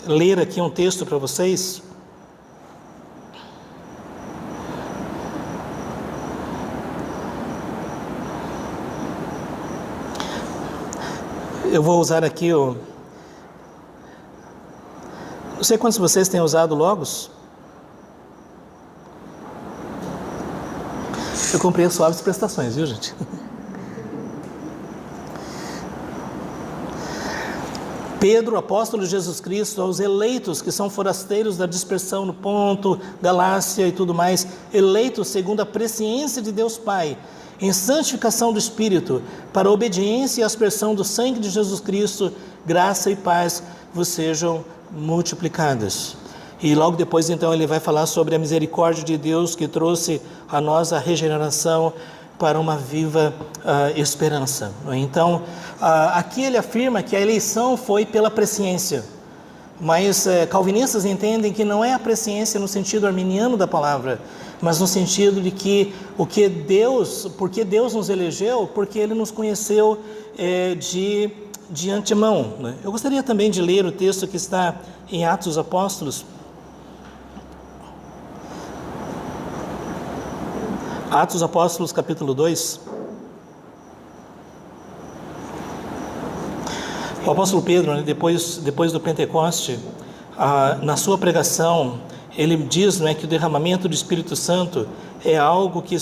ler aqui um texto para vocês. Eu vou usar aqui não sei quantos de vocês têm usado Logos. Eu comprei as suaves prestações, viu, gente? Pedro, apóstolo de Jesus Cristo, aos eleitos que são forasteiros da dispersão no Ponto, Galácia e tudo mais, eleitos segundo a presciência de Deus Pai, em santificação do Espírito, para a obediência e aspersão do sangue de Jesus Cristo, graça e paz vos sejam multiplicadas. E logo depois, então, ele vai falar sobre a misericórdia de Deus que trouxe a nós a regeneração para uma viva esperança. Então, aqui ele afirma que a eleição foi pela presciência, mas calvinistas entendem que não é a presciência no sentido arminiano da palavra, mas no sentido de que porque Deus nos elegeu, porque Ele nos conheceu de antemão, né? Eu gostaria também de ler o texto que está em Atos dos Apóstolos. Atos dos Apóstolos, capítulo 2. O apóstolo Pedro, né, depois do Pentecoste, na sua pregação, ele diz, né, que o derramamento do Espírito Santo é algo que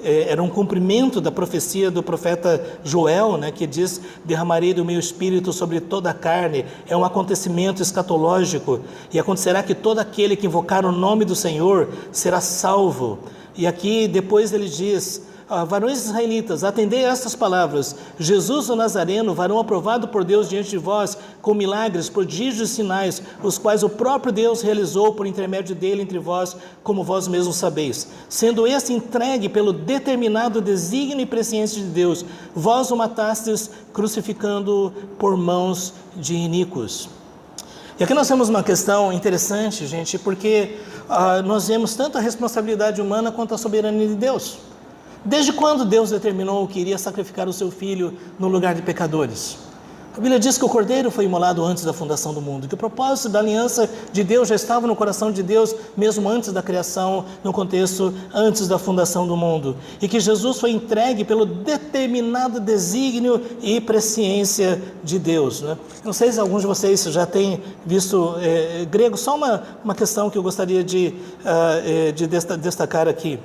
era um cumprimento da profecia do profeta Joel, né, que diz: derramarei do meu Espírito sobre toda a carne. É um acontecimento escatológico, e acontecerá que todo aquele que invocar o nome do Senhor será salvo. E aqui depois ele diz: varões israelitas, atendei a estas palavras: Jesus o Nazareno, varão aprovado por Deus diante de vós, com milagres, prodígios e sinais, os quais o próprio Deus realizou por intermédio dele entre vós, como vós mesmos sabeis. Sendo este entregue pelo determinado desígnio e presciência de Deus, vós o matastes, crucificando-o por mãos de iníquos. E aqui nós temos uma questão interessante, gente, porque nós vemos tanto a responsabilidade humana quanto a soberania de Deus. Desde quando Deus determinou que iria sacrificar o seu Filho no lugar de pecadores? A Bíblia diz que o Cordeiro foi imolado antes da fundação do mundo, que o propósito da aliança de Deus já estava no coração de Deus, mesmo antes da criação, no contexto antes da fundação do mundo, e que Jesus foi entregue pelo determinado desígnio e presciência de Deus, né? Não sei se alguns de vocês já têm visto grego, só uma questão que eu gostaria de destacar aqui.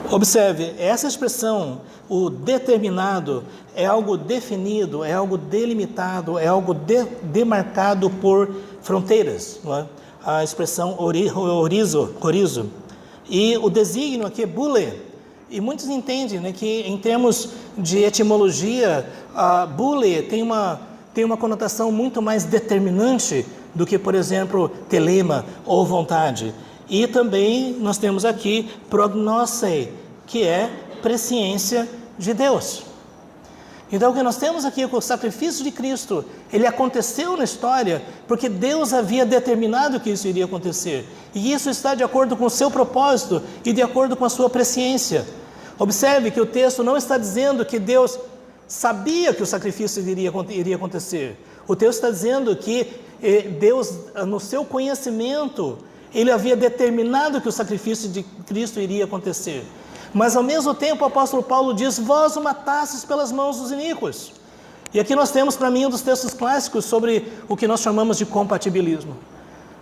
Observe, essa expressão, o determinado, é algo definido, é algo delimitado, é algo demarcado por fronteiras, não é? A expressão orizo. E o desígnio aqui, bule, E muitos entendem, né, que em termos de etimologia, bule tem uma conotação muito mais determinante do que, por exemplo, telema ou vontade. E também nós temos aqui prognosei, que é presciência de Deus. Então o que nós temos aqui é que o sacrifício de Cristo, ele aconteceu na história porque Deus havia determinado que isso iria acontecer. E isso está de acordo com o seu propósito e de acordo com a sua presciência. Observe que o texto não está dizendo que Deus sabia que o sacrifício iria acontecer. O texto está dizendo que Deus, no seu conhecimento, ele havia determinado que o sacrifício de Cristo iria acontecer. Mas ao mesmo tempo o apóstolo Paulo diz: vós o matastes pelas mãos dos iníquos. E aqui nós temos para mim um dos textos clássicos sobre o que nós chamamos de compatibilismo.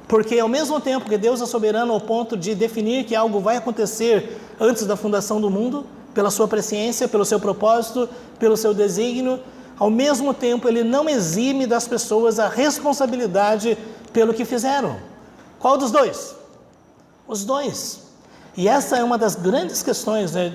Porque ao mesmo tempo que Deus é soberano ao ponto de definir que algo vai acontecer antes da fundação do mundo, pela sua presciência, pelo seu propósito, pelo seu desígnio, ao mesmo tempo ele não exime das pessoas a responsabilidade pelo que fizeram. Qual dos dois? Os dois. E essa é uma das grandes questões, né?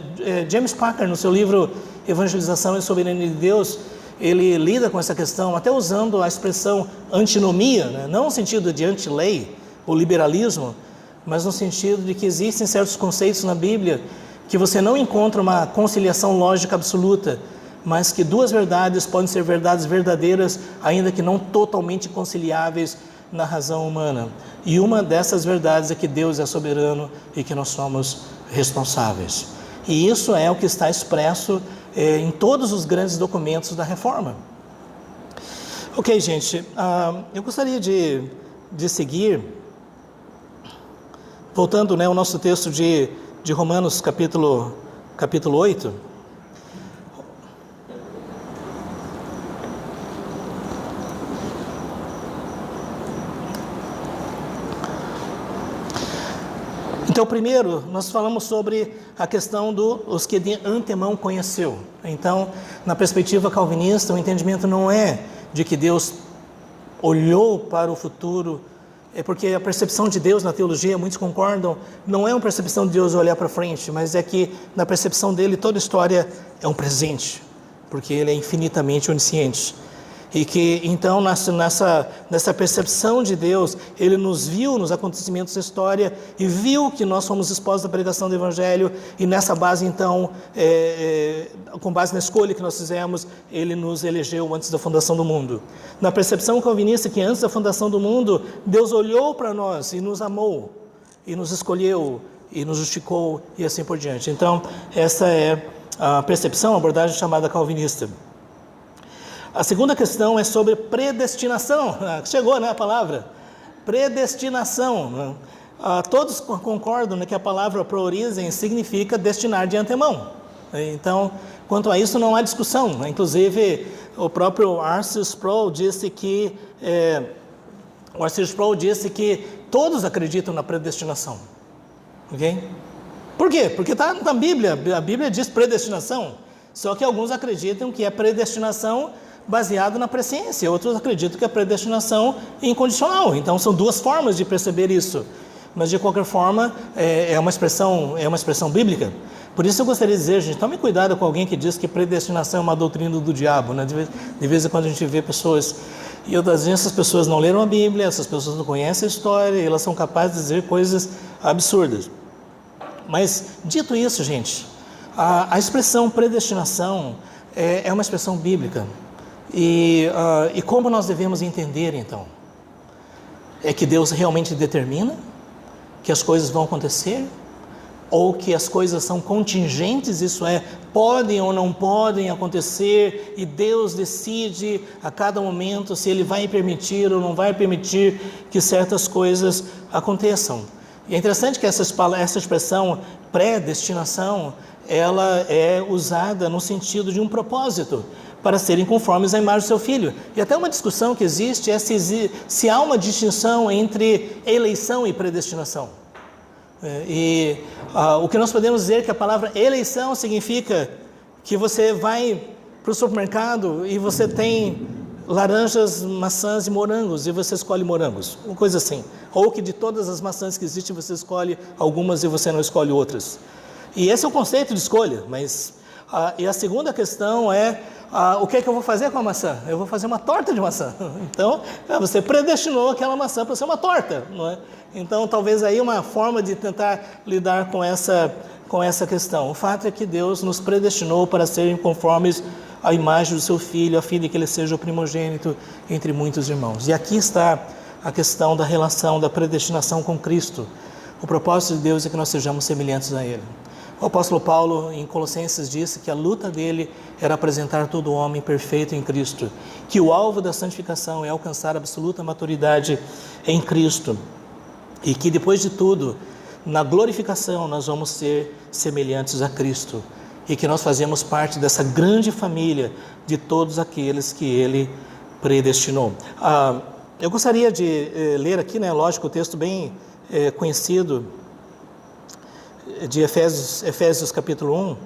James Packer, no seu livro Evangelização e Soberania de Deus, ele lida com essa questão, até usando a expressão antinomia, né? Não no sentido de anti-lei, ou liberalismo, mas no sentido de que existem certos conceitos na Bíblia que você não encontra uma conciliação lógica absoluta, mas que duas verdades podem ser verdades verdadeiras, ainda que não totalmente conciliáveis na razão humana. E uma dessas verdades é que Deus é soberano e que nós somos responsáveis. E isso é o que está expresso em todos os grandes documentos da Reforma. Ok, gente, eu gostaria de seguir, voltando, né, ao nosso texto de Romanos capítulo 8. Então, primeiro, nós falamos sobre a questão dos que de antemão conheceu. Então, na perspectiva calvinista, o entendimento não é de que Deus olhou para o futuro, é porque a percepção de Deus na teologia, muitos concordam, não é uma percepção de Deus olhar para frente, mas é que na percepção dele toda história é um presente, porque ele é infinitamente onisciente. E que então nessa percepção de Deus, ele nos viu nos acontecimentos da história e viu que nós fomos expostos à pregação do Evangelho, e nessa base então, com base na escolha que nós fizemos, ele nos elegeu antes da fundação do mundo. Na percepção calvinista, que antes da fundação do mundo, Deus olhou para nós e nos amou, e nos escolheu, e nos justificou, e assim por diante. Então essa é a percepção, a abordagem chamada calvinista. A segunda questão é sobre predestinação. Chegou, né, a palavra? Predestinação. Todos concordam, né, que a palavra proorigem significa destinar de antemão. Então, quanto a isso não há discussão. Inclusive, o próprio R.C. Sproul disse que todos acreditam na predestinação. Ok? Por quê? Porque está na Bíblia. A Bíblia diz predestinação. Só que alguns acreditam que é predestinação baseado na presciência, outros acreditam que é predestinação incondicional. Então são duas formas de perceber isso, mas de qualquer forma é uma expressão bíblica. Por isso eu gostaria de dizer, gente, tome cuidado com alguém que diz que predestinação é uma doutrina do diabo, né? De vez em quando a gente vê pessoas, e às vezes essas pessoas não leram a Bíblia, essas pessoas não conhecem a história, e elas são capazes de dizer coisas absurdas. Mas dito isso, gente, a expressão predestinação é uma expressão bíblica. E como nós devemos entender, então? É que Deus realmente determina que as coisas vão acontecer? Ou que as coisas são contingentes, isso é, podem ou não podem acontecer, e Deus decide a cada momento se Ele vai permitir ou não vai permitir que certas coisas aconteçam. E é interessante que essa expressão predestinação, ela é usada no sentido de um propósito, para serem conformes à imagem do seu Filho. E até uma discussão que existe é se há uma distinção entre eleição e predestinação. O que nós podemos dizer é que a palavra eleição significa que você vai para o supermercado e você tem laranjas, maçãs e morangos, e você escolhe morangos, uma coisa assim. Ou que de todas as maçãs que existem você escolhe algumas e você não escolhe outras. E esse é o conceito de escolha, mas e a segunda questão é o que é que eu vou fazer com a maçã? Eu vou fazer uma torta de maçã. Então, você predestinou aquela maçã para ser uma torta, não é? Então, talvez aí uma forma de tentar lidar com essa questão. O fato é que Deus nos predestinou para serem conformes à imagem do seu Filho, a fim de que Ele seja o primogênito entre muitos irmãos. E aqui está a questão da relação da predestinação com Cristo. O propósito de Deus é que nós sejamos semelhantes a Ele. O apóstolo Paulo, em Colossenses, disse que a luta dele era apresentar todo homem perfeito em Cristo, que o alvo da santificação é alcançar a absoluta maturidade em Cristo, e que depois de tudo, na glorificação, nós vamos ser semelhantes a Cristo, e que nós fazemos parte dessa grande família de todos aqueles que Ele predestinou. Eu gostaria de ler aqui, lógico, o texto bem conhecido de Efésios capítulo 1.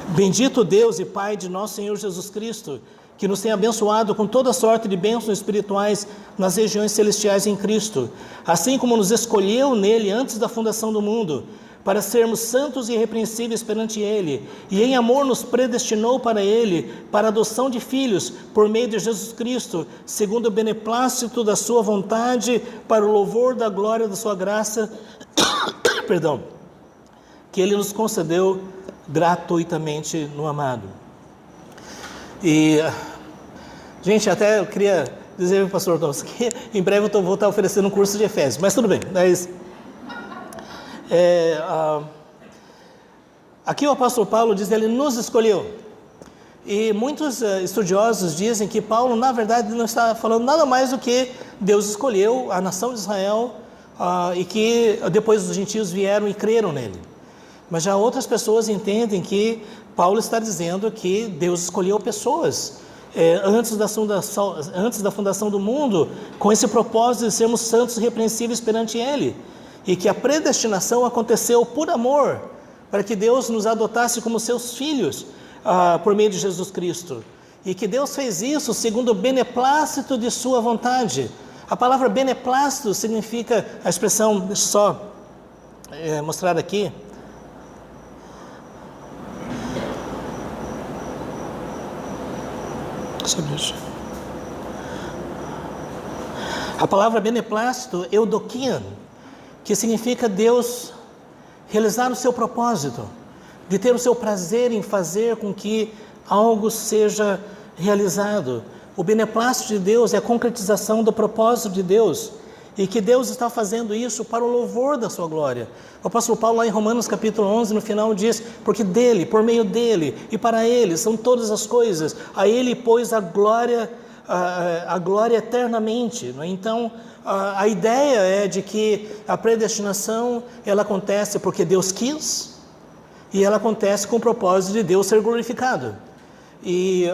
Bendito Deus e Pai de nosso Senhor Jesus Cristo, que nos tem abençoado com toda sorte de bênçãos espirituais nas regiões celestiais em Cristo, assim como nos escolheu nele antes da fundação do mundo, para sermos santos e irrepreensíveis perante Ele, e em amor nos predestinou para Ele, para a adoção de filhos, por meio de Jesus Cristo, segundo o beneplácito da sua vontade, para o louvor da glória da sua graça, que Ele nos concedeu gratuitamente no amado. E, gente, até eu queria dizer para o pastor Thomas que em breve eu vou estar oferecendo um curso de Efésios, mas tudo bem, mas... aqui o apóstolo Paulo diz que ele nos escolheu, e muitos estudiosos dizem que Paulo na verdade não está falando nada mais do que Deus escolheu a nação de Israel, e que depois os gentios vieram e creram nele. Mas já outras pessoas entendem que Paulo está dizendo que Deus escolheu pessoas antes da fundação do mundo, com esse propósito de sermos santos e irrepreensíveis perante Ele, e que a predestinação aconteceu por amor, para que Deus nos adotasse como seus filhos por meio de Jesus Cristo, e que Deus fez isso segundo o beneplácito de sua vontade. A palavra beneplácito significa a expressão, deixa eu só mostrar aqui. A palavra beneplácito, eudokian, que significa Deus realizar o seu propósito, de ter o seu prazer em fazer com que algo seja realizado. O beneplácito de Deus é a concretização do propósito de Deus, e que Deus está fazendo isso para o louvor da sua glória. O apóstolo Paulo, lá em Romanos capítulo 11, no final diz: porque dele, por meio dele e para ele são todas as coisas, a ele pôs a glória eternamente. Então, a ideia é de que a predestinação, ela acontece porque Deus quis, e ela acontece com o propósito de Deus ser glorificado. E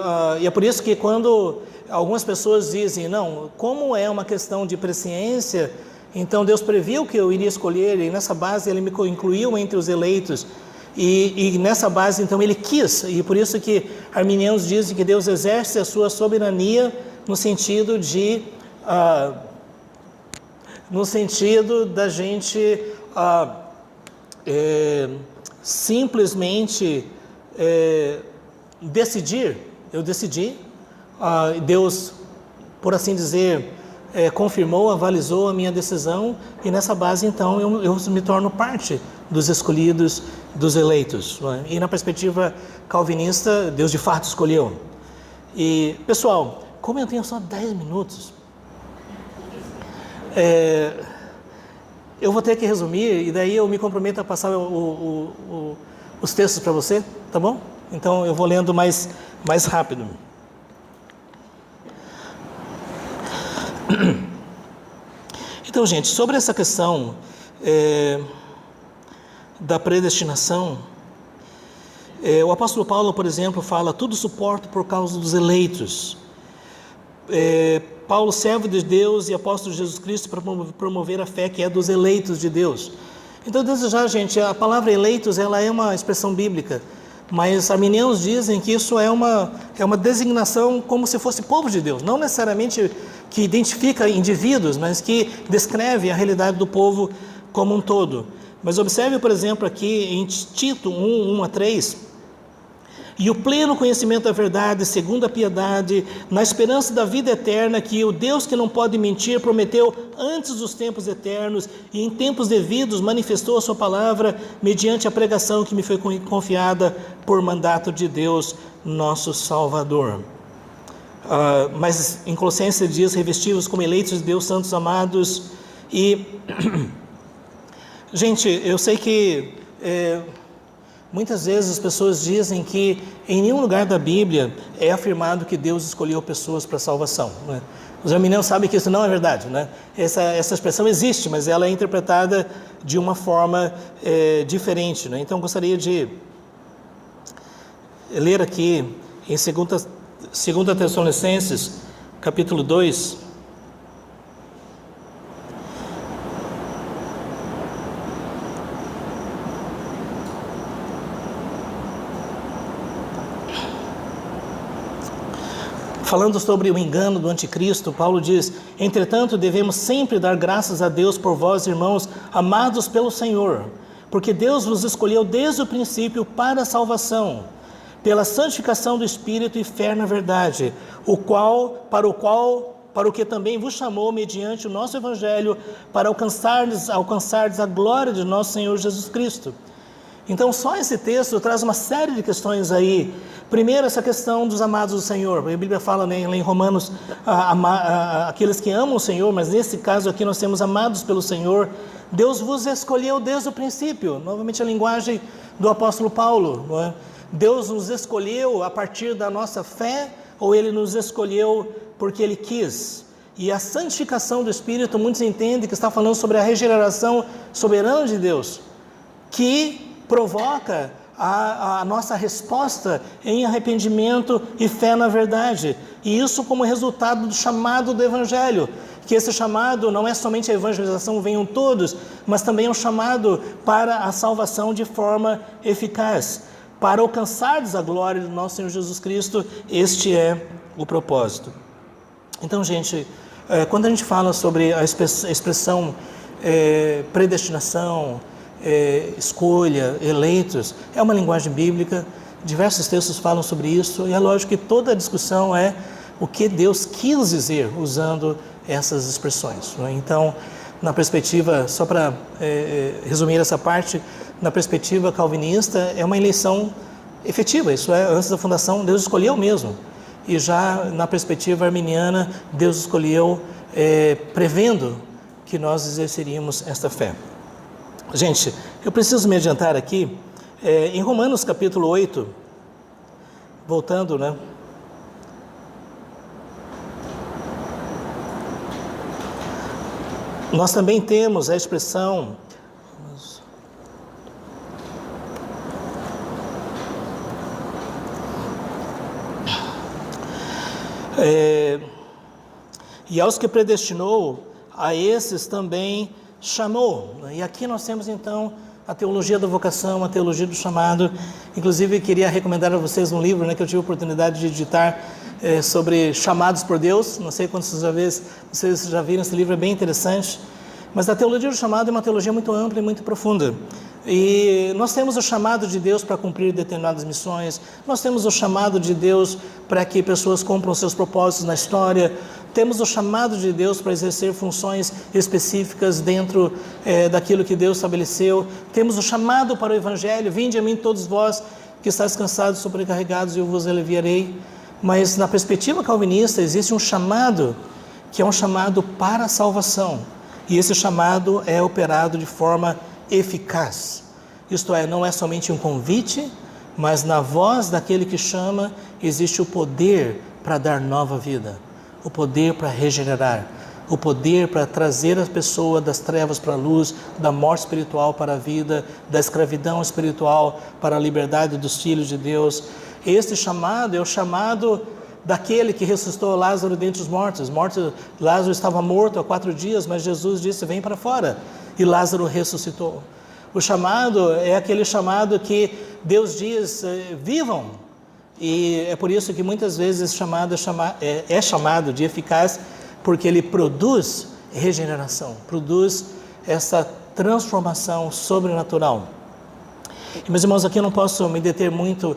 é por isso que quando algumas pessoas dizem, não, como é uma questão de presciência, então Deus previu que eu iria escolher, e nessa base Ele me incluiu entre os eleitos, e nessa base então Ele quis, e por isso que arminianos dizem que Deus exerce a sua soberania no sentido da gente simplesmente decidir. Eu decidi, Deus, por assim dizer, confirmou, avalizou a minha decisão, e nessa base então eu me torno parte dos escolhidos, dos eleitos, não é? E na perspectiva calvinista, Deus de fato escolheu. E pessoal, como eu tenho só 10 minutos, eu vou ter que resumir, e daí eu me comprometo a passar os textos para você, tá bom? Então eu vou lendo mais rápido. Então, gente, sobre essa questão da predestinação, o apóstolo Paulo, por exemplo, fala: tudo suporto por causa dos eleitos. Paulo, servo de Deus e apóstolo de Jesus Cristo, para promover a fé que é dos eleitos de Deus. Então, desde já, gente, a palavra eleitos, ela é uma expressão bíblica, mas arminianos dizem que isso é uma designação como se fosse povo de Deus, não necessariamente que identifica indivíduos, mas que descreve a realidade do povo como um todo. Mas observe, por exemplo, aqui em Tito 1:1-3, e o pleno conhecimento da verdade, segundo a piedade, na esperança da vida eterna, que o Deus que não pode mentir prometeu antes dos tempos eternos e em tempos devidos manifestou a sua palavra mediante a pregação que me foi confiada por mandato de Deus, nosso Salvador. Mas em Colossenses diz, revestivos como eleitos de Deus, santos amados. E gente, eu sei que muitas vezes as pessoas dizem que em nenhum lugar da Bíblia é afirmado que Deus escolheu pessoas para salvação, né? Os arminianos sabem que isso não é verdade, né? Essa expressão existe, mas ela é interpretada de uma forma diferente, né? Então eu gostaria de ler aqui em 2 Tessalonicenses, capítulo 2, falando sobre o engano do anticristo, Paulo diz: entretanto, devemos sempre dar graças a Deus por vós, irmãos, amados pelo Senhor, porque Deus vos escolheu desde o princípio para a salvação, pela santificação do Espírito e fé na verdade, para o que também vos chamou mediante o nosso Evangelho, para alcançardes a glória de nosso Senhor Jesus Cristo. Então, só esse texto traz uma série de questões aí. Primeiro, essa questão dos amados do Senhor. A Bíblia fala, né, em Romanos, aqueles que amam o Senhor, mas nesse caso aqui nós temos amados pelo Senhor. Deus vos escolheu desde o princípio. Novamente a linguagem do apóstolo Paulo, não é? Deus nos escolheu a partir da nossa fé, ou Ele nos escolheu porque Ele quis? E a santificação do Espírito, muitos entendem que está falando sobre a regeneração soberana de Deus, que provoca a nossa resposta em arrependimento e fé na verdade. E isso como resultado do chamado do Evangelho, que esse chamado não é somente a evangelização, venham todos, mas também é um chamado para a salvação de forma eficaz. Para alcançardes a glória do nosso Senhor Jesus Cristo, este é o propósito. Então, gente, quando a gente fala sobre a expressão predestinação, escolha, eleitos, é uma linguagem bíblica, diversos textos falam sobre isso, e é lógico que toda a discussão é o que Deus quis dizer usando essas expressões, não é? Então, na perspectiva, só para resumir essa parte, na perspectiva calvinista, é uma eleição efetiva, isso é, antes da fundação, Deus escolheu mesmo. E já na perspectiva arminiana, Deus escolheu prevendo que nós exerceríamos esta fé. Gente, eu preciso me adiantar aqui, em Romanos capítulo 8, voltando, né? Nós também temos a expressão e aos que predestinou, a esses também chamou. E aqui nós temos então a teologia da vocação, a teologia do chamado. Inclusive queria recomendar a vocês um livro, né, que eu tive a oportunidade de editar sobre chamados por Deus. Não sei quantos vocês já viram esse livro, é bem interessante. Mas a teologia do chamado é uma teologia muito ampla e muito profunda. E nós temos o chamado de Deus para cumprir determinadas missões, nós temos o chamado de Deus para que pessoas cumpram seus propósitos na história, temos o chamado de Deus para exercer funções específicas dentro daquilo que Deus estabeleceu, temos o chamado para o Evangelho: vinde a mim todos vós que estáis cansados e sobrecarregados, e eu vos aliviarei. Mas na perspectiva calvinista existe um chamado que é um chamado para a salvação, e esse chamado é operado de forma eficaz, isto é, não é somente um convite, mas na voz daquele que chama existe o poder para dar nova vida, o poder para regenerar, o poder para trazer a pessoa das trevas para a luz, da morte espiritual para a vida, da escravidão espiritual para a liberdade dos filhos de Deus. Este chamado é o chamado daquele que ressuscitou Lázaro dentre os mortos. Lázaro estava morto há 4 dias, mas Jesus disse: vem para fora. E Lázaro ressuscitou. O chamado é aquele chamado que Deus diz: vivam. E é por isso que muitas vezes esse chamado é chamado de eficaz, porque ele produz regeneração, produz essa transformação sobrenatural. E, meus irmãos, aqui eu não posso me deter muito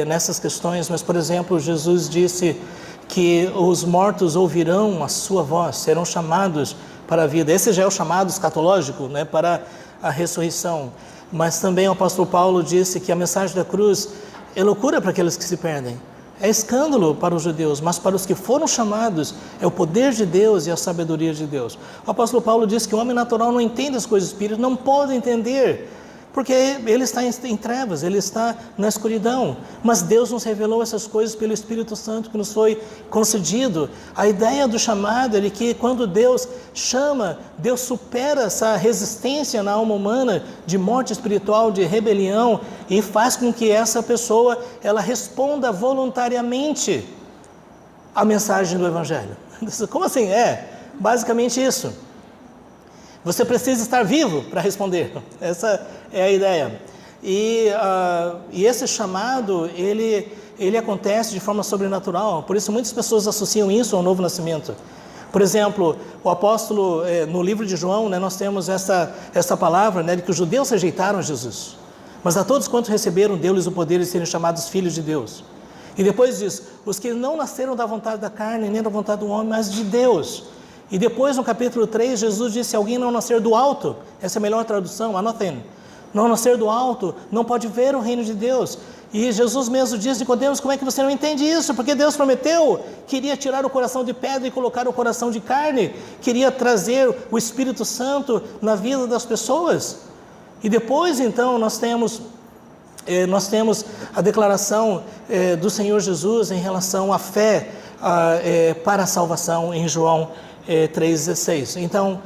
nessas questões, mas, por exemplo, Jesus disse que os mortos ouvirão a sua voz, serão chamados para a vida. Esse já é o chamado escatológico, né, para a ressurreição. Mas também o apóstolo Paulo disse que a mensagem da cruz é loucura para aqueles que se perdem. É escândalo para os judeus, mas para os que foram chamados é o poder de Deus e a sabedoria de Deus. O apóstolo Paulo diz que o homem natural não entende as coisas do Espírito, não pode entender, porque ele está em trevas, ele está na escuridão. Mas Deus nos revelou essas coisas pelo Espírito Santo que nos foi concedido. A ideia do chamado é de que quando Deus chama, Deus supera essa resistência na alma humana de morte espiritual, de rebelião, e faz com que essa pessoa ela responda voluntariamente à mensagem do Evangelho. Como assim? Basicamente isso. Você precisa estar vivo para responder. Essa é a ideia. E esse chamado, ele acontece de forma sobrenatural. Por isso muitas pessoas associam isso ao novo nascimento. Por exemplo, o apóstolo, no livro de João, né, nós temos essa palavra, né, de que os judeus rejeitaram Jesus. Mas a todos quantos receberam, deu-lhes o poder de serem chamados filhos de Deus. E depois diz, os que não nasceram da vontade da carne, nem da vontade do homem, mas de Deus. E depois, no capítulo 3, Jesus disse, se alguém não nascer do alto, essa é a melhor tradução, anothem, não nascer do alto, não pode ver o reino de Deus. E Jesus mesmo diz, Nicodemos, como é que você não entende isso? Porque Deus prometeu, queria tirar o coração de pedra e colocar o coração de carne, queria trazer o Espírito Santo na vida das pessoas. E depois, então, nós temos a declaração do Senhor Jesus em relação à fé para a salvação em João 3,16. Então,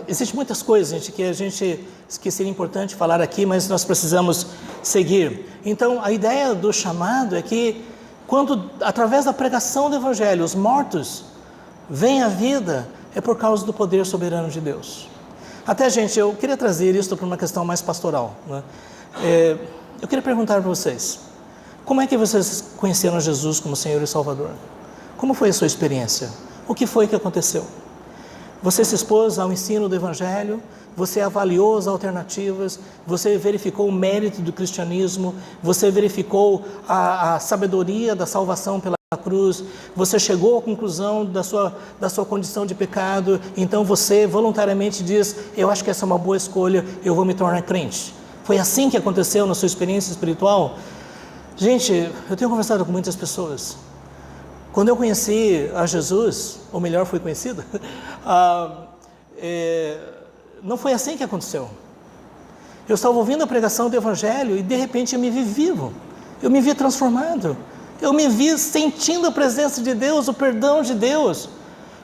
existem muitas coisas, gente, que seria importante falar aqui, mas nós precisamos seguir. Então, a ideia do chamado é que, quando, através da pregação do Evangelho, os mortos vêm à vida, é por causa do poder soberano de Deus. Até, gente, eu queria trazer isso para uma questão mais pastoral, né? Eu queria perguntar para vocês, como é que vocês conheceram Jesus como Senhor e Salvador? Como foi a sua experiência? O que foi que aconteceu? Você se expôs ao ensino do Evangelho, você avaliou as alternativas, você verificou o mérito do cristianismo, você verificou a sabedoria da salvação pela cruz, você chegou à conclusão da sua condição de pecado, então você voluntariamente diz, eu acho que essa é uma boa escolha, eu vou me tornar crente. Foi assim que aconteceu na sua experiência espiritual? Gente, eu tenho conversado com muitas pessoas. Quando eu conheci a Jesus, ou melhor, fui conhecido, não foi assim que aconteceu. Eu estava ouvindo a pregação do Evangelho e de repente eu me vi vivo, eu me vi transformado, eu me vi sentindo a presença de Deus, o perdão de Deus.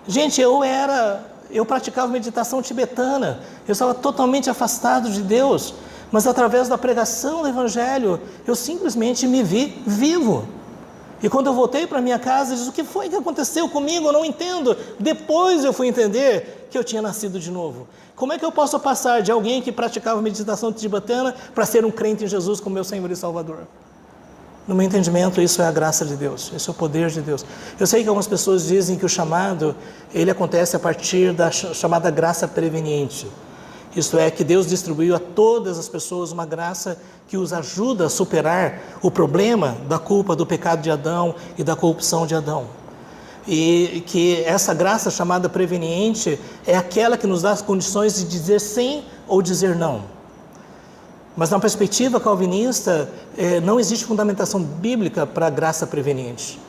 Gente, eu praticava meditação tibetana, eu estava totalmente afastado de Deus, mas através da pregação do Evangelho, eu simplesmente me vi vivo. E quando eu voltei para minha casa, eu disse, o que foi que aconteceu comigo? Eu não entendo. Depois eu fui entender que eu tinha nascido de novo. Como é que eu posso passar de alguém que praticava meditação tibetana para ser um crente em Jesus como meu Senhor e Salvador? No meu entendimento, isso é a graça de Deus, isso é o poder de Deus. Eu sei que algumas pessoas dizem que o chamado, ele acontece a partir da chamada graça preveniente. Isto é, que Deus distribuiu a todas as pessoas uma graça que os ajuda a superar o problema da culpa do pecado de Adão e da corrupção de Adão. E que essa graça chamada preveniente é aquela que nos dá as condições de dizer sim ou dizer não. Mas na perspectiva calvinista, não existe fundamentação bíblica para a graça preveniente.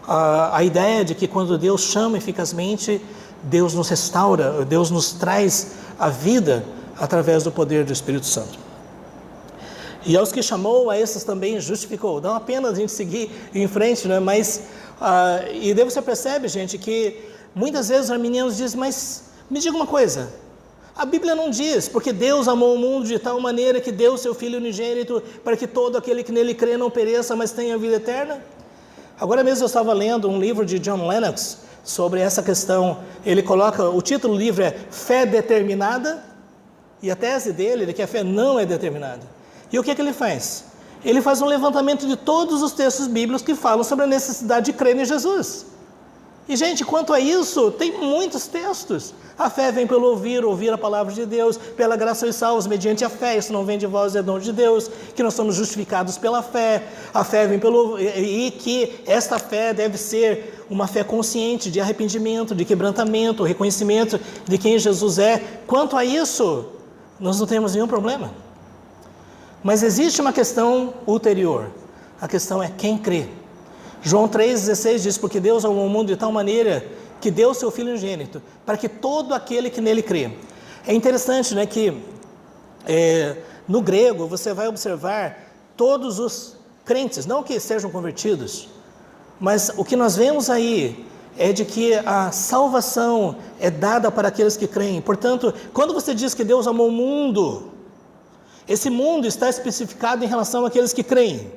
A ideia de que quando Deus chama eficazmente, Deus nos restaura, Deus nos traz a vida através do poder do Espírito Santo. E aos que chamou, a esses também justificou. Dá uma pena a gente seguir em frente, né? Mas, e daí você percebe, gente, que muitas vezes os arminianos dizem, mas me diga uma coisa, a Bíblia não diz, porque Deus amou o mundo de tal maneira que deu o seu Filho unigênito para que todo aquele que nele crê não pereça, mas tenha vida eterna? Agora mesmo eu estava lendo um livro de John Lennox sobre essa questão. Ele coloca, o título do livro é Fé Determinada, e a tese dele é que a fé não é determinada. E o que ele faz? Ele faz um levantamento de todos os textos bíblicos que falam sobre a necessidade de crer em Jesus. E, gente, quanto a isso, tem muitos textos. A fé vem pelo ouvir a palavra de Deus, pela graça sois salvos mediante a fé, isso não vem de vós, é dom de Deus, que nós somos justificados pela fé. A fé vem pelo... e que esta fé deve ser uma fé consciente de arrependimento, de quebrantamento, reconhecimento de quem Jesus é. Quanto a isso, nós não temos nenhum problema. Mas existe uma questão ulterior. A questão é quem crê. João 3,16 diz, porque Deus amou o mundo de tal maneira que deu o seu Filho unigênito, para que todo aquele que nele crê. É interessante, né, que no grego você vai observar todos os crentes, não que sejam convertidos, mas o que nós vemos aí é de que a salvação é dada para aqueles que creem. Portanto, quando você diz que Deus amou o mundo, esse mundo está especificado em relação àqueles que creem.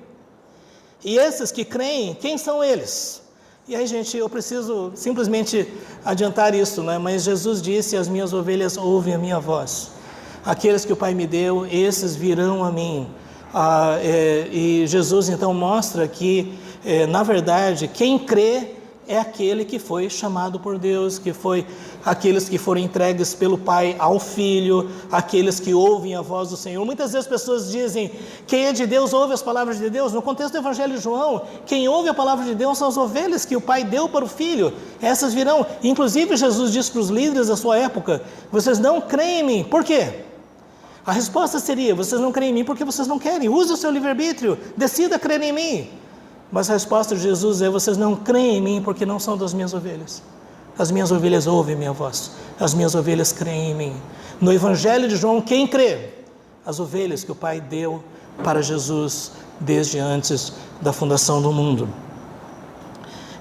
E esses que creem, quem são eles? E aí, gente, eu preciso simplesmente adiantar isso, né? Mas Jesus disse, as minhas ovelhas ouvem a minha voz. Aqueles que o Pai me deu, esses virão a mim. E Jesus então mostra que, na verdade, quem crê é aquele que foi chamado por Deus, que foi aqueles que foram entregues pelo Pai ao Filho, aqueles que ouvem a voz do Senhor. Muitas vezes as pessoas dizem, quem é de Deus ouve as palavras de Deus. No contexto do Evangelho de João, quem ouve a palavra de Deus são as ovelhas que o Pai deu para o Filho. Essas virão. Inclusive Jesus disse para os líderes da sua época, vocês não creem em mim. Por quê? A resposta seria, vocês não creem em mim porque vocês não querem. Use o seu livre-arbítrio, decida crer em mim. Mas a resposta de Jesus é, vocês não creem em mim porque não são das minhas ovelhas. As minhas ovelhas ouvem minha voz. As minhas ovelhas creem em mim. No Evangelho de João, quem crê? As ovelhas que o Pai deu para Jesus desde antes da fundação do mundo.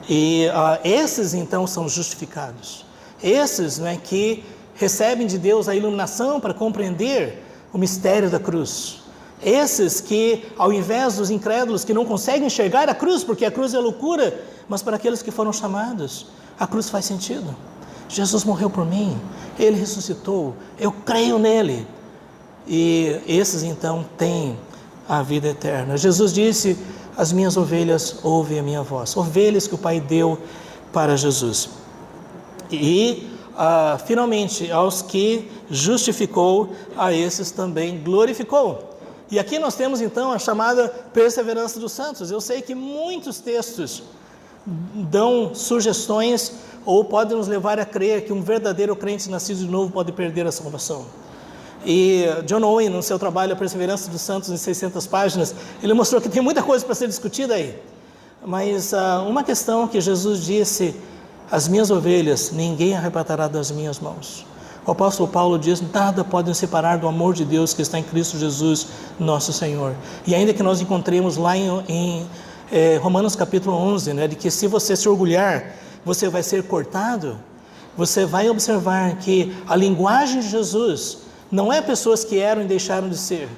E esses então são justificados. Esses, né, que recebem de Deus a iluminação para compreender o mistério da cruz. Esses que, ao invés dos incrédulos que não conseguem enxergar a cruz, porque a cruz é loucura, mas para aqueles que foram chamados, a cruz faz sentido. Jesus morreu por mim, Ele ressuscitou, eu creio nele. E esses então têm a vida eterna. Jesus disse, as minhas ovelhas ouvem a minha voz. Ovelhas que o Pai deu para Jesus. E finalmente, aos que justificou, a esses também glorificou. E aqui nós temos então a chamada perseverança dos santos. Eu sei que muitos textos dão sugestões ou podem nos levar a crer que um verdadeiro crente nascido de novo pode perder a salvação. E John Owen, no seu trabalho A Perseverança dos Santos, em 600 páginas, ele mostrou que tem muita coisa para ser discutida aí. Mas uma questão que Jesus disse, as minhas ovelhas ninguém arrebatará das minhas mãos. O apóstolo Paulo diz, nada pode nos separar do amor de Deus que está em Cristo Jesus, nosso Senhor. E ainda que nós encontremos lá em Romanos capítulo 11, né, de que se você se orgulhar, você vai ser cortado, você vai observar que a linguagem de Jesus não é pessoas que eram e deixaram de ser,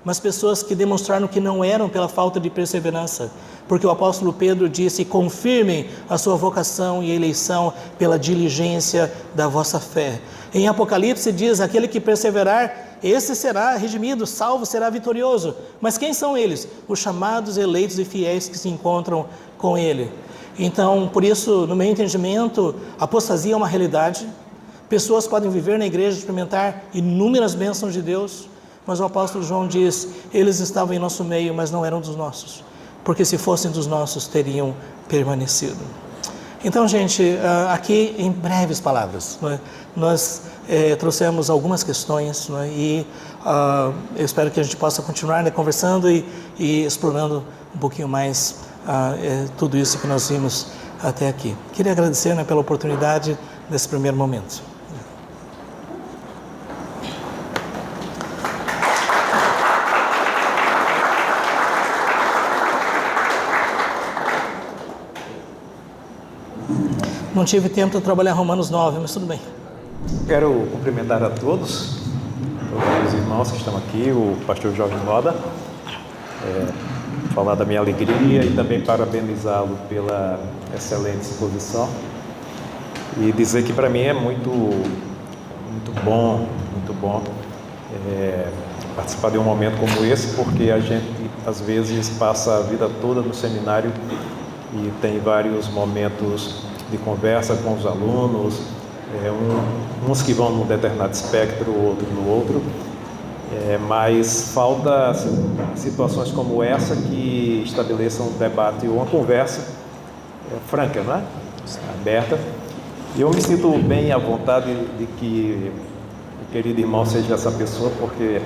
mas pessoas que demonstraram que não eram pela falta de perseverança. Porque o apóstolo Pedro disse, confirmem a sua vocação e eleição pela diligência da vossa fé. Em Apocalipse diz, aquele que perseverar, esse será redimido, salvo, será vitorioso. Mas quem são eles? Os chamados, eleitos e fiéis que se encontram com Ele. Então, por isso, no meu entendimento, a apostasia é uma realidade. Pessoas podem viver na igreja, experimentar inúmeras bênçãos de Deus, mas o apóstolo João diz, eles estavam em nosso meio, mas não eram dos nossos, porque se fossem dos nossos, teriam permanecido. Então, gente, aqui em breves palavras, né, nós trouxemos algumas questões, né, e eu espero que a gente possa continuar, né, conversando e explorando um pouquinho mais tudo isso que nós vimos até aqui. Queria agradecer, né, pela oportunidade desse primeiro momento. Não tive tempo de trabalhar Romanos 9, mas tudo bem. Quero cumprimentar a todos os irmãos que estão aqui, o pastor Jorge Noda, falar da minha alegria e também parabenizá-lo pela excelente exposição e dizer que para mim é muito bom participar de um momento como esse, porque a gente às vezes passa a vida toda no seminário e tem vários momentos de conversa com os alunos, uns que vão num determinado espectro, outro no outro, mas falta situações como essa que estabeleçam um debate ou uma conversa franca, não é? Aberta. E eu me sinto bem à vontade de que o querido irmão seja essa pessoa, porque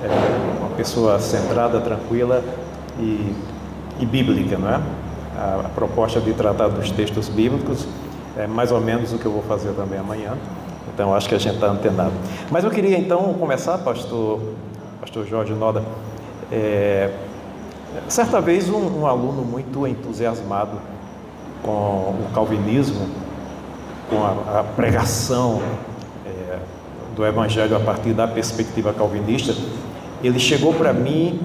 é uma pessoa centrada, tranquila e bíblica, não é? A proposta de tratar dos textos bíblicos é mais ou menos o que eu vou fazer também amanhã. Então acho que a gente está antenado. Mas eu queria então começar, pastor Jorge Noda. Certa vez um aluno muito entusiasmado com o calvinismo, com a pregação do Evangelho a partir da perspectiva calvinista, ele chegou para mim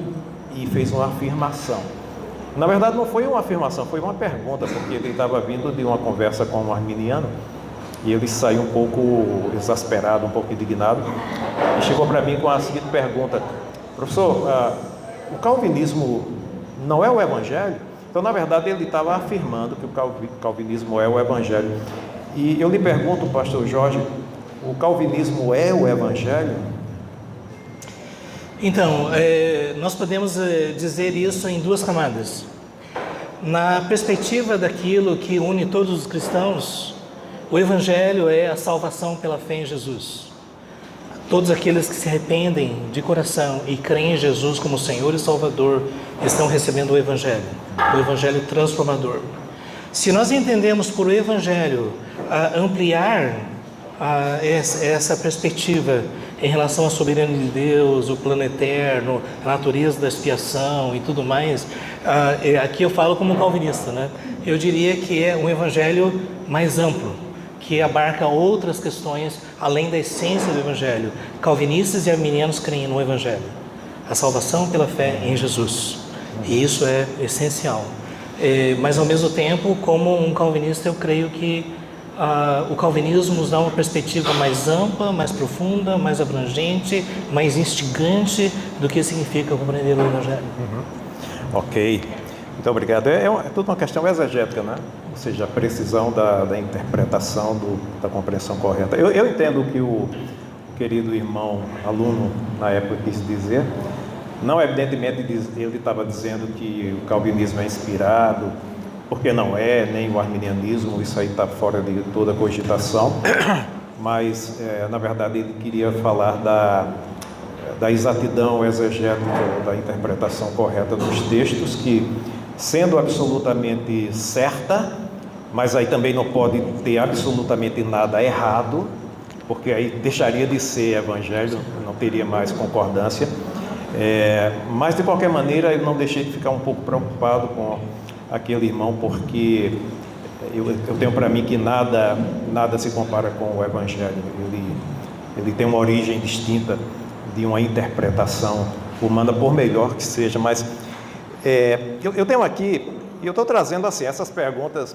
e fez uma afirmação. Na verdade não foi uma afirmação, foi uma pergunta, porque ele estava vindo de uma conversa com um arminiano e ele saiu um pouco exasperado, um pouco indignado, e chegou para mim com a seguinte pergunta: professor, o calvinismo não é o Evangelho? Então, na verdade, ele estava afirmando que o calvinismo é o Evangelho. E eu lhe pergunto, pastor Jorge, o calvinismo é o Evangelho? Então, nós podemos dizer isso em duas camadas. Na perspectiva daquilo que une todos os cristãos, o Evangelho é a salvação pela fé em Jesus. Todos aqueles que se arrependem de coração e creem em Jesus como Senhor e Salvador estão recebendo o Evangelho transformador. Se nós entendemos por o Evangelho ampliar essa perspectiva em relação à soberania de Deus, o plano eterno, a natureza da expiação e tudo mais, aqui eu falo como calvinista, né? Eu diria que é um Evangelho mais amplo, que abarca outras questões além da essência do Evangelho. Calvinistas e arminianos creem no Evangelho, a salvação pela fé em Jesus, e isso é essencial. Mas ao mesmo tempo, como um calvinista, eu creio que o calvinismo nos dá uma perspectiva mais ampla, mais profunda, mais abrangente, mais instigante do que significa compreender o Evangelho. Ok, muito obrigado. É tudo uma questão exegética, né? Ou seja, a precisão da interpretação, da compreensão correta. Eu entendo o que o querido irmão, aluno, na época quis dizer. Não, evidentemente, ele estava dizendo que o calvinismo é inspirado, porque não é, nem o arminianismo, isso aí está fora de toda cogitação, mas, na verdade, ele queria falar da exatidão exegética, da interpretação correta dos textos, que, sendo absolutamente certa, mas aí também não pode ter absolutamente nada errado, porque aí deixaria de ser evangelho, não teria mais concordância. Mas, de qualquer maneira, eu não deixei de ficar um pouco preocupado com aquele irmão, porque eu tenho para mim que nada se compara com o Evangelho. Ele tem uma origem distinta de uma interpretação humana, por melhor que seja. Mas eu tenho aqui, e eu estou trazendo assim, essas perguntas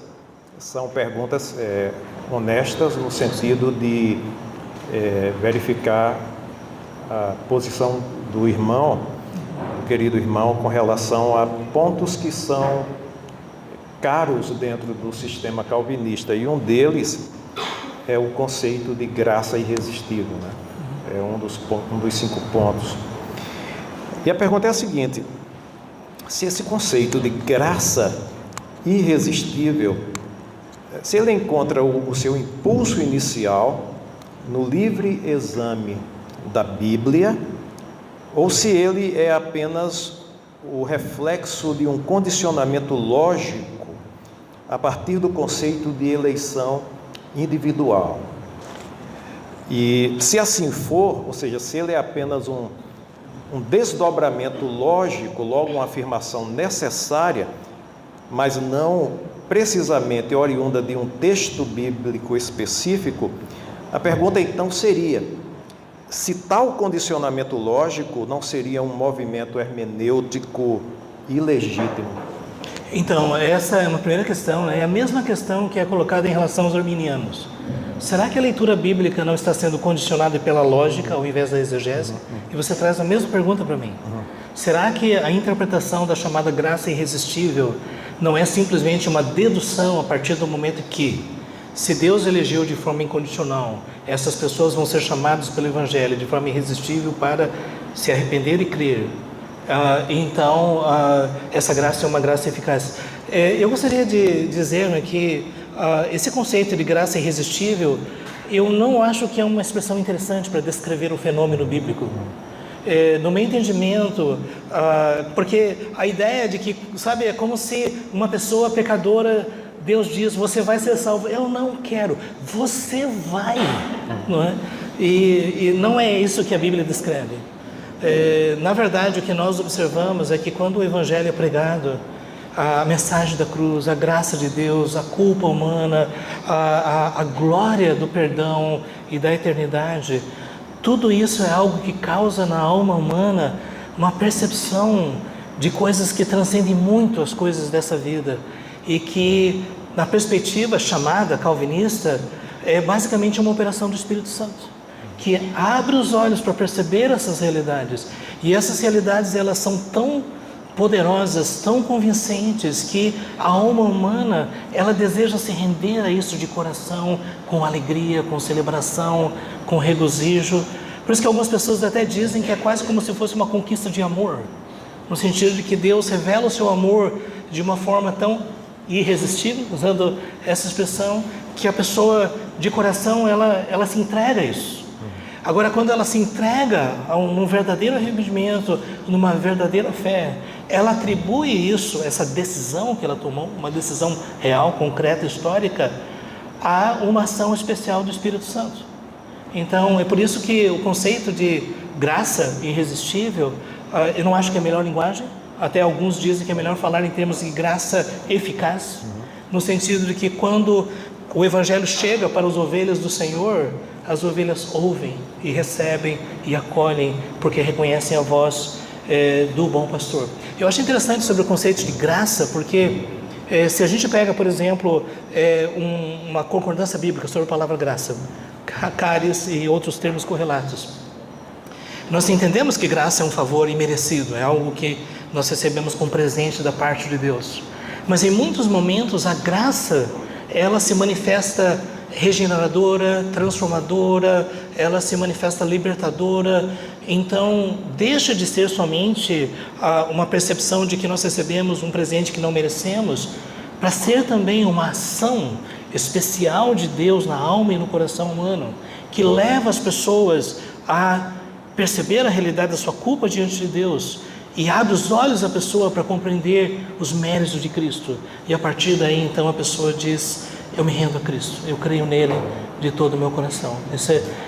são perguntas honestas, no sentido de verificar a posição do irmão, do querido irmão, com relação a pontos que são caros dentro do sistema calvinista, e um deles é o conceito de graça irresistível, né? É um dos 5 pontos. E a pergunta é a seguinte: se esse conceito de graça irresistível, se ele encontra o seu impulso inicial no livre exame da Bíblia, ou se ele é apenas o reflexo de um condicionamento lógico a partir do conceito de eleição individual. E se assim for, ou seja, se ele é apenas um desdobramento lógico, logo uma afirmação necessária, mas não precisamente oriunda de um texto bíblico específico, a pergunta então seria: se tal condicionamento lógico não seria um movimento hermenêutico ilegítimo? Então, essa é uma primeira questão, né? É a mesma questão que é colocada em relação aos arminianos. Será que a leitura bíblica não está sendo condicionada pela lógica ao invés da exegese? E você traz a mesma pergunta para mim. Será que a interpretação da chamada graça irresistível não é simplesmente uma dedução a partir do momento que, se Deus elegeu de forma incondicional, essas pessoas vão ser chamadas pelo Evangelho de forma irresistível para se arrepender e crer? Então, essa graça é uma graça eficaz. Eu gostaria de dizer, né, que esse conceito de graça irresistível, eu não acho que é uma expressão interessante para descrever o fenômeno bíblico. No meu entendimento, porque a ideia de que, sabe, é como se uma pessoa pecadora, Deus diz, você vai ser salvo. Eu não quero, você vai, não é? E não é isso que a Bíblia descreve. Na verdade, o que nós observamos é que quando o Evangelho é pregado, a mensagem da cruz, a graça de Deus, a culpa humana, a glória do perdão e da eternidade, tudo isso é algo que causa na alma humana uma percepção de coisas que transcendem muito as coisas dessa vida e que, na perspectiva chamada calvinista, é basicamente uma operação do Espírito Santo, que abre os olhos para perceber essas realidades. E essas realidades, elas são tão poderosas, tão convincentes, que a alma humana, ela deseja se render a isso de coração, com alegria, com celebração, com regozijo. Por isso que algumas pessoas até dizem que é quase como se fosse uma conquista de amor, no sentido de que Deus revela o seu amor de uma forma tão irresistível, usando essa expressão, que a pessoa de coração, ela se entrega a isso. Agora, quando ela se entrega a um verdadeiro arrependimento, numa verdadeira fé, ela atribui isso, essa decisão que ela tomou, uma decisão real, concreta, histórica, a uma ação especial do Espírito Santo. Então, é por isso que o conceito de graça irresistível, eu não acho que é a melhor linguagem. Até alguns dizem que é melhor falar em termos de graça eficaz, no sentido de que quando o Evangelho chega para as ovelhas do Senhor, as ovelhas ouvem e recebem e acolhem, porque reconhecem a voz do bom pastor. Eu acho interessante sobre o conceito de graça, porque se a gente pega, por exemplo, uma concordância bíblica sobre a palavra graça, caris e outros termos correlatos, nós entendemos que graça é um favor imerecido, é algo que nós recebemos como presente da parte de Deus. Mas em muitos momentos a graça, ela se manifesta regeneradora, transformadora, ela se manifesta libertadora. Então deixa de ser somente uma percepção de que nós recebemos um presente que não merecemos, para ser também uma ação especial de Deus na alma e no coração humano, que leva as pessoas a perceber a realidade da sua culpa diante de Deus e abre os olhos da pessoa para compreender os méritos de Cristo. E a partir daí, então, a pessoa diz: eu me rendo a Cristo, eu creio nele de todo o meu coração.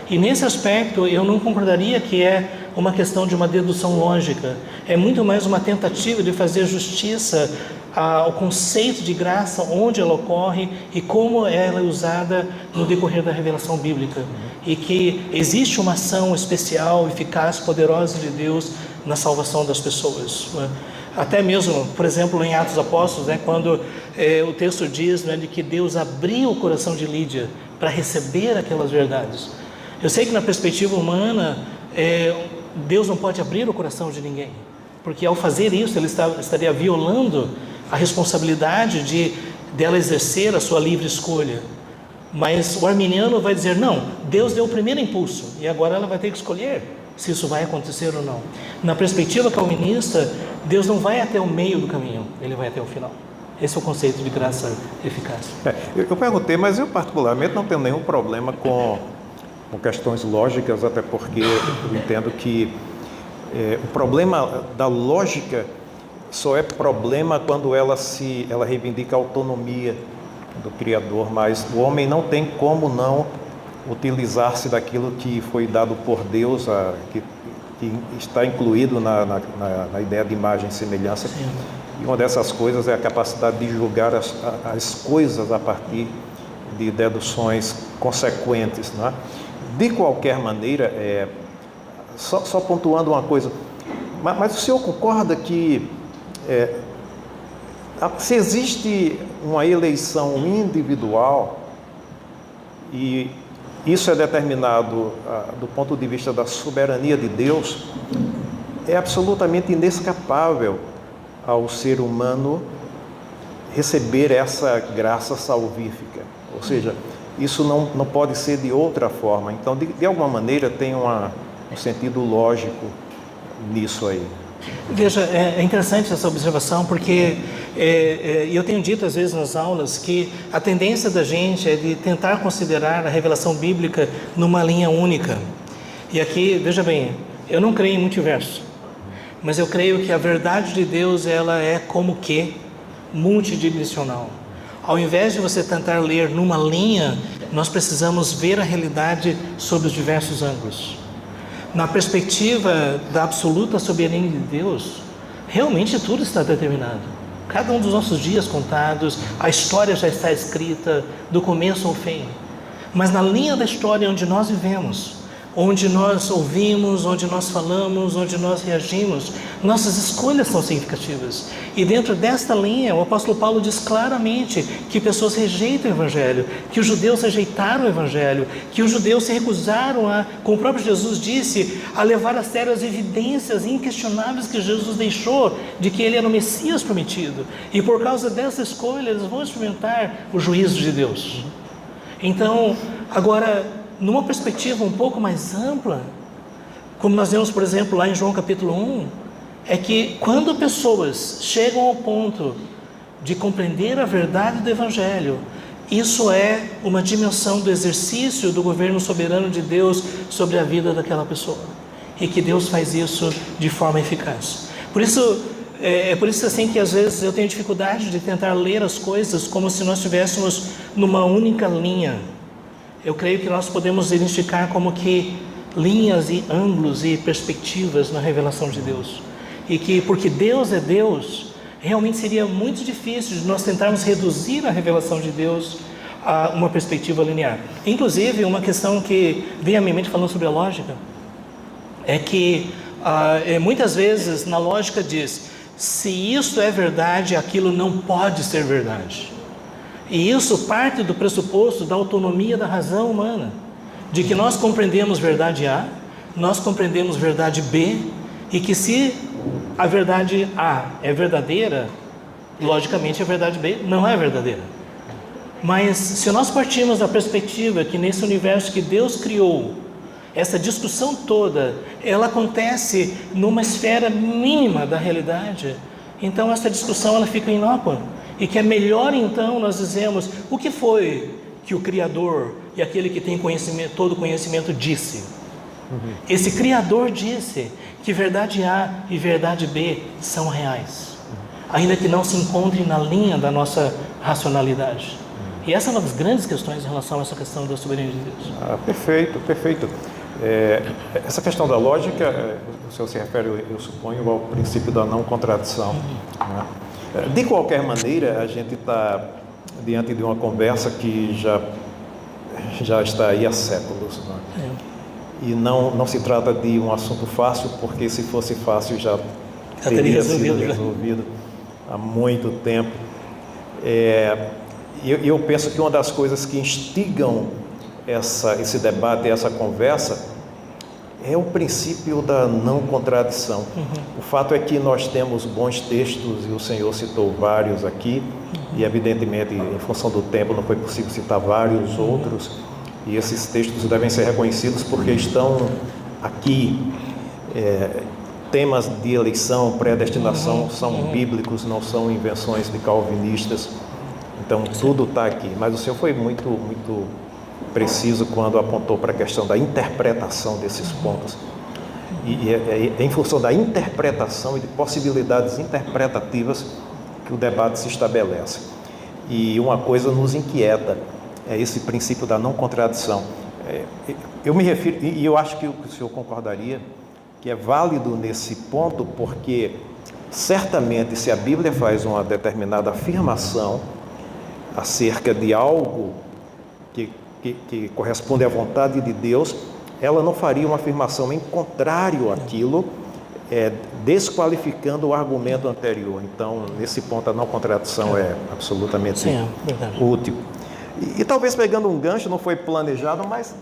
E nesse aspecto, eu não concordaria que é uma questão de uma dedução lógica. É muito mais uma tentativa de fazer justiça ao conceito de graça, onde ela ocorre e como ela é usada no decorrer da revelação bíblica. E que existe uma ação especial, eficaz, poderosa de Deus na salvação das pessoas. Até mesmo, por exemplo, em Atos Apóstolos, quando o texto diz de que Deus abriu o coração de Lídia para receber aquelas verdades. Eu sei que na perspectiva humana, Deus não pode abrir o coração de ninguém, porque ao fazer isso, ele estaria violando a responsabilidade dela exercer a sua livre escolha. Mas o arminiano vai dizer: não, Deus deu o primeiro impulso e agora ela vai ter que escolher se isso vai acontecer ou não. Na perspectiva calvinista, Deus não vai até o meio do caminho, ele vai até o final. Esse é o conceito de graça eficaz. Eu perguntei, mas eu particularmente não tenho nenhum problema com questões lógicas, até porque eu entendo que o problema da lógica só é problema quando ela reivindica a autonomia do Criador, mas o homem não tem como não utilizar-se daquilo que foi dado por Deus, que está incluído na ideia de imagem e semelhança. Sim. E uma dessas coisas é a capacidade de julgar as coisas a partir de deduções consequentes, não é? De qualquer maneira, só pontuando uma coisa, mas o senhor concorda que se existe uma eleição individual e isso é determinado do ponto de vista da soberania de Deus, é absolutamente inescapável ao ser humano receber essa graça salvífica. Ou seja, isso não pode ser de outra forma. Então, de alguma maneira, tem um sentido lógico nisso aí. Veja, é interessante essa observação, porque eu tenho dito às vezes nas aulas que a tendência da gente é de tentar considerar a revelação bíblica numa linha única. E aqui, veja bem, eu não creio em multiverso, mas eu creio que a verdade de Deus, ela é como que multidimensional. Ao invés de você tentar ler numa linha, nós precisamos ver a realidade sob os diversos ângulos. Na perspectiva da absoluta soberania de Deus, realmente tudo está determinado. Cada um dos nossos dias contados, a história já está escrita, do começo ao fim. Mas na linha da história onde nós vivemos, onde nós ouvimos, onde nós falamos, onde nós reagimos, nossas escolhas são significativas. E dentro desta linha, o apóstolo Paulo diz claramente que pessoas rejeitam o Evangelho, que os judeus rejeitaram o Evangelho, que os judeus se recusaram como o próprio Jesus disse, a levar a sério as evidências inquestionáveis que Jesus deixou de que ele era o Messias prometido. E por causa dessa escolha, eles vão experimentar o juízo de Deus. Então, agora, numa perspectiva um pouco mais ampla, como nós vemos, por exemplo, lá em João capítulo 1, é que quando pessoas chegam ao ponto de compreender a verdade do Evangelho, isso é uma dimensão do exercício do governo soberano de Deus sobre a vida daquela pessoa. E que Deus faz isso de forma eficaz. Por isso, por isso assim que às vezes eu tenho dificuldade de tentar ler as coisas como se nós estivéssemos numa única linha. Eu creio que nós podemos identificar como que linhas e ângulos e perspectivas na revelação de Deus. E que, porque Deus é Deus, realmente seria muito difícil de nós tentarmos reduzir a revelação de Deus a uma perspectiva linear. Inclusive, uma questão que vem à minha mente falando sobre a lógica, é que muitas vezes na lógica diz, se isso é verdade, aquilo não pode ser verdade. E isso parte do pressuposto da autonomia da razão humana, de que nós compreendemos verdade A, nós compreendemos verdade B, e que se a verdade A é verdadeira, logicamente a verdade B não é verdadeira. Mas se nós partirmos da perspectiva que nesse universo que Deus criou, essa discussão toda, ela acontece numa esfera mínima da realidade, então essa discussão ela fica inócua. E que é melhor então nós dizemos o que foi que o Criador e aquele que tem conhecimento, todo conhecimento disse. Esse Criador disse que verdade A e verdade B são reais, ainda que não se encontrem na linha da nossa racionalidade. E essa é uma das grandes questões em relação a essa questão da soberania de Deus. Perfeito, perfeito. Essa questão da lógica, o senhor se refere, eu suponho, ao princípio da não contradição, né? De qualquer maneira, a gente está diante de uma conversa que já está aí há séculos, né? E não se trata de um assunto fácil, porque se fosse fácil já teria sido resolvido há muito tempo. Eu penso que uma das coisas que instigam esse debate, essa conversa, é o princípio da não contradição. O fato é que nós temos bons textos, e o Senhor citou vários aqui, e evidentemente, em função do tempo, não foi possível citar vários outros, e esses textos devem ser reconhecidos porque estão aqui. Temas de eleição, predestinação são bíblicos, não são invenções de calvinistas. Então, tudo está aqui. Mas o Senhor foi muito, muito preciso quando apontou para a questão da interpretação desses pontos. E é em função da interpretação e de possibilidades interpretativas que o debate se estabelece. E uma coisa nos inquieta, é esse princípio da não contradição. Eu me refiro, e eu acho que o senhor concordaria, que é válido nesse ponto, porque certamente se a Bíblia faz uma determinada afirmação acerca de algo que corresponde à vontade de Deus, ela não faria uma afirmação em contrário àquilo, desqualificando o argumento anterior. Então, nesse ponto, a não contradição é absolutamente útil. E talvez pegando um gancho, não foi planejado, mas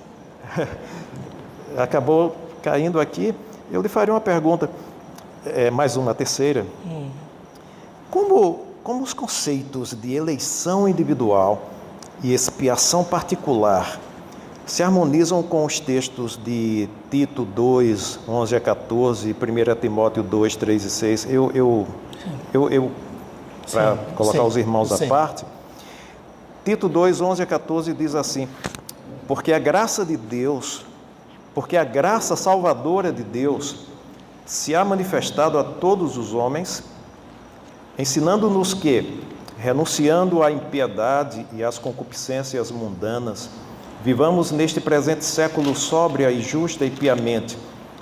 acabou caindo aqui, eu lhe faria uma pergunta. mais uma terceira. Como os conceitos de eleição individual e expiação particular se harmonizam com os textos de Tito 2, 11 a 14, 1 Timóteo 2, 3 e 6, para colocar os irmãos à parte, Tito 2, 11 a 14 diz assim: porque a graça salvadora de Deus se há manifestado a todos os homens, ensinando-nos que, renunciando à impiedade e às concupiscências mundanas, vivamos neste presente século sóbria e justa e piamente,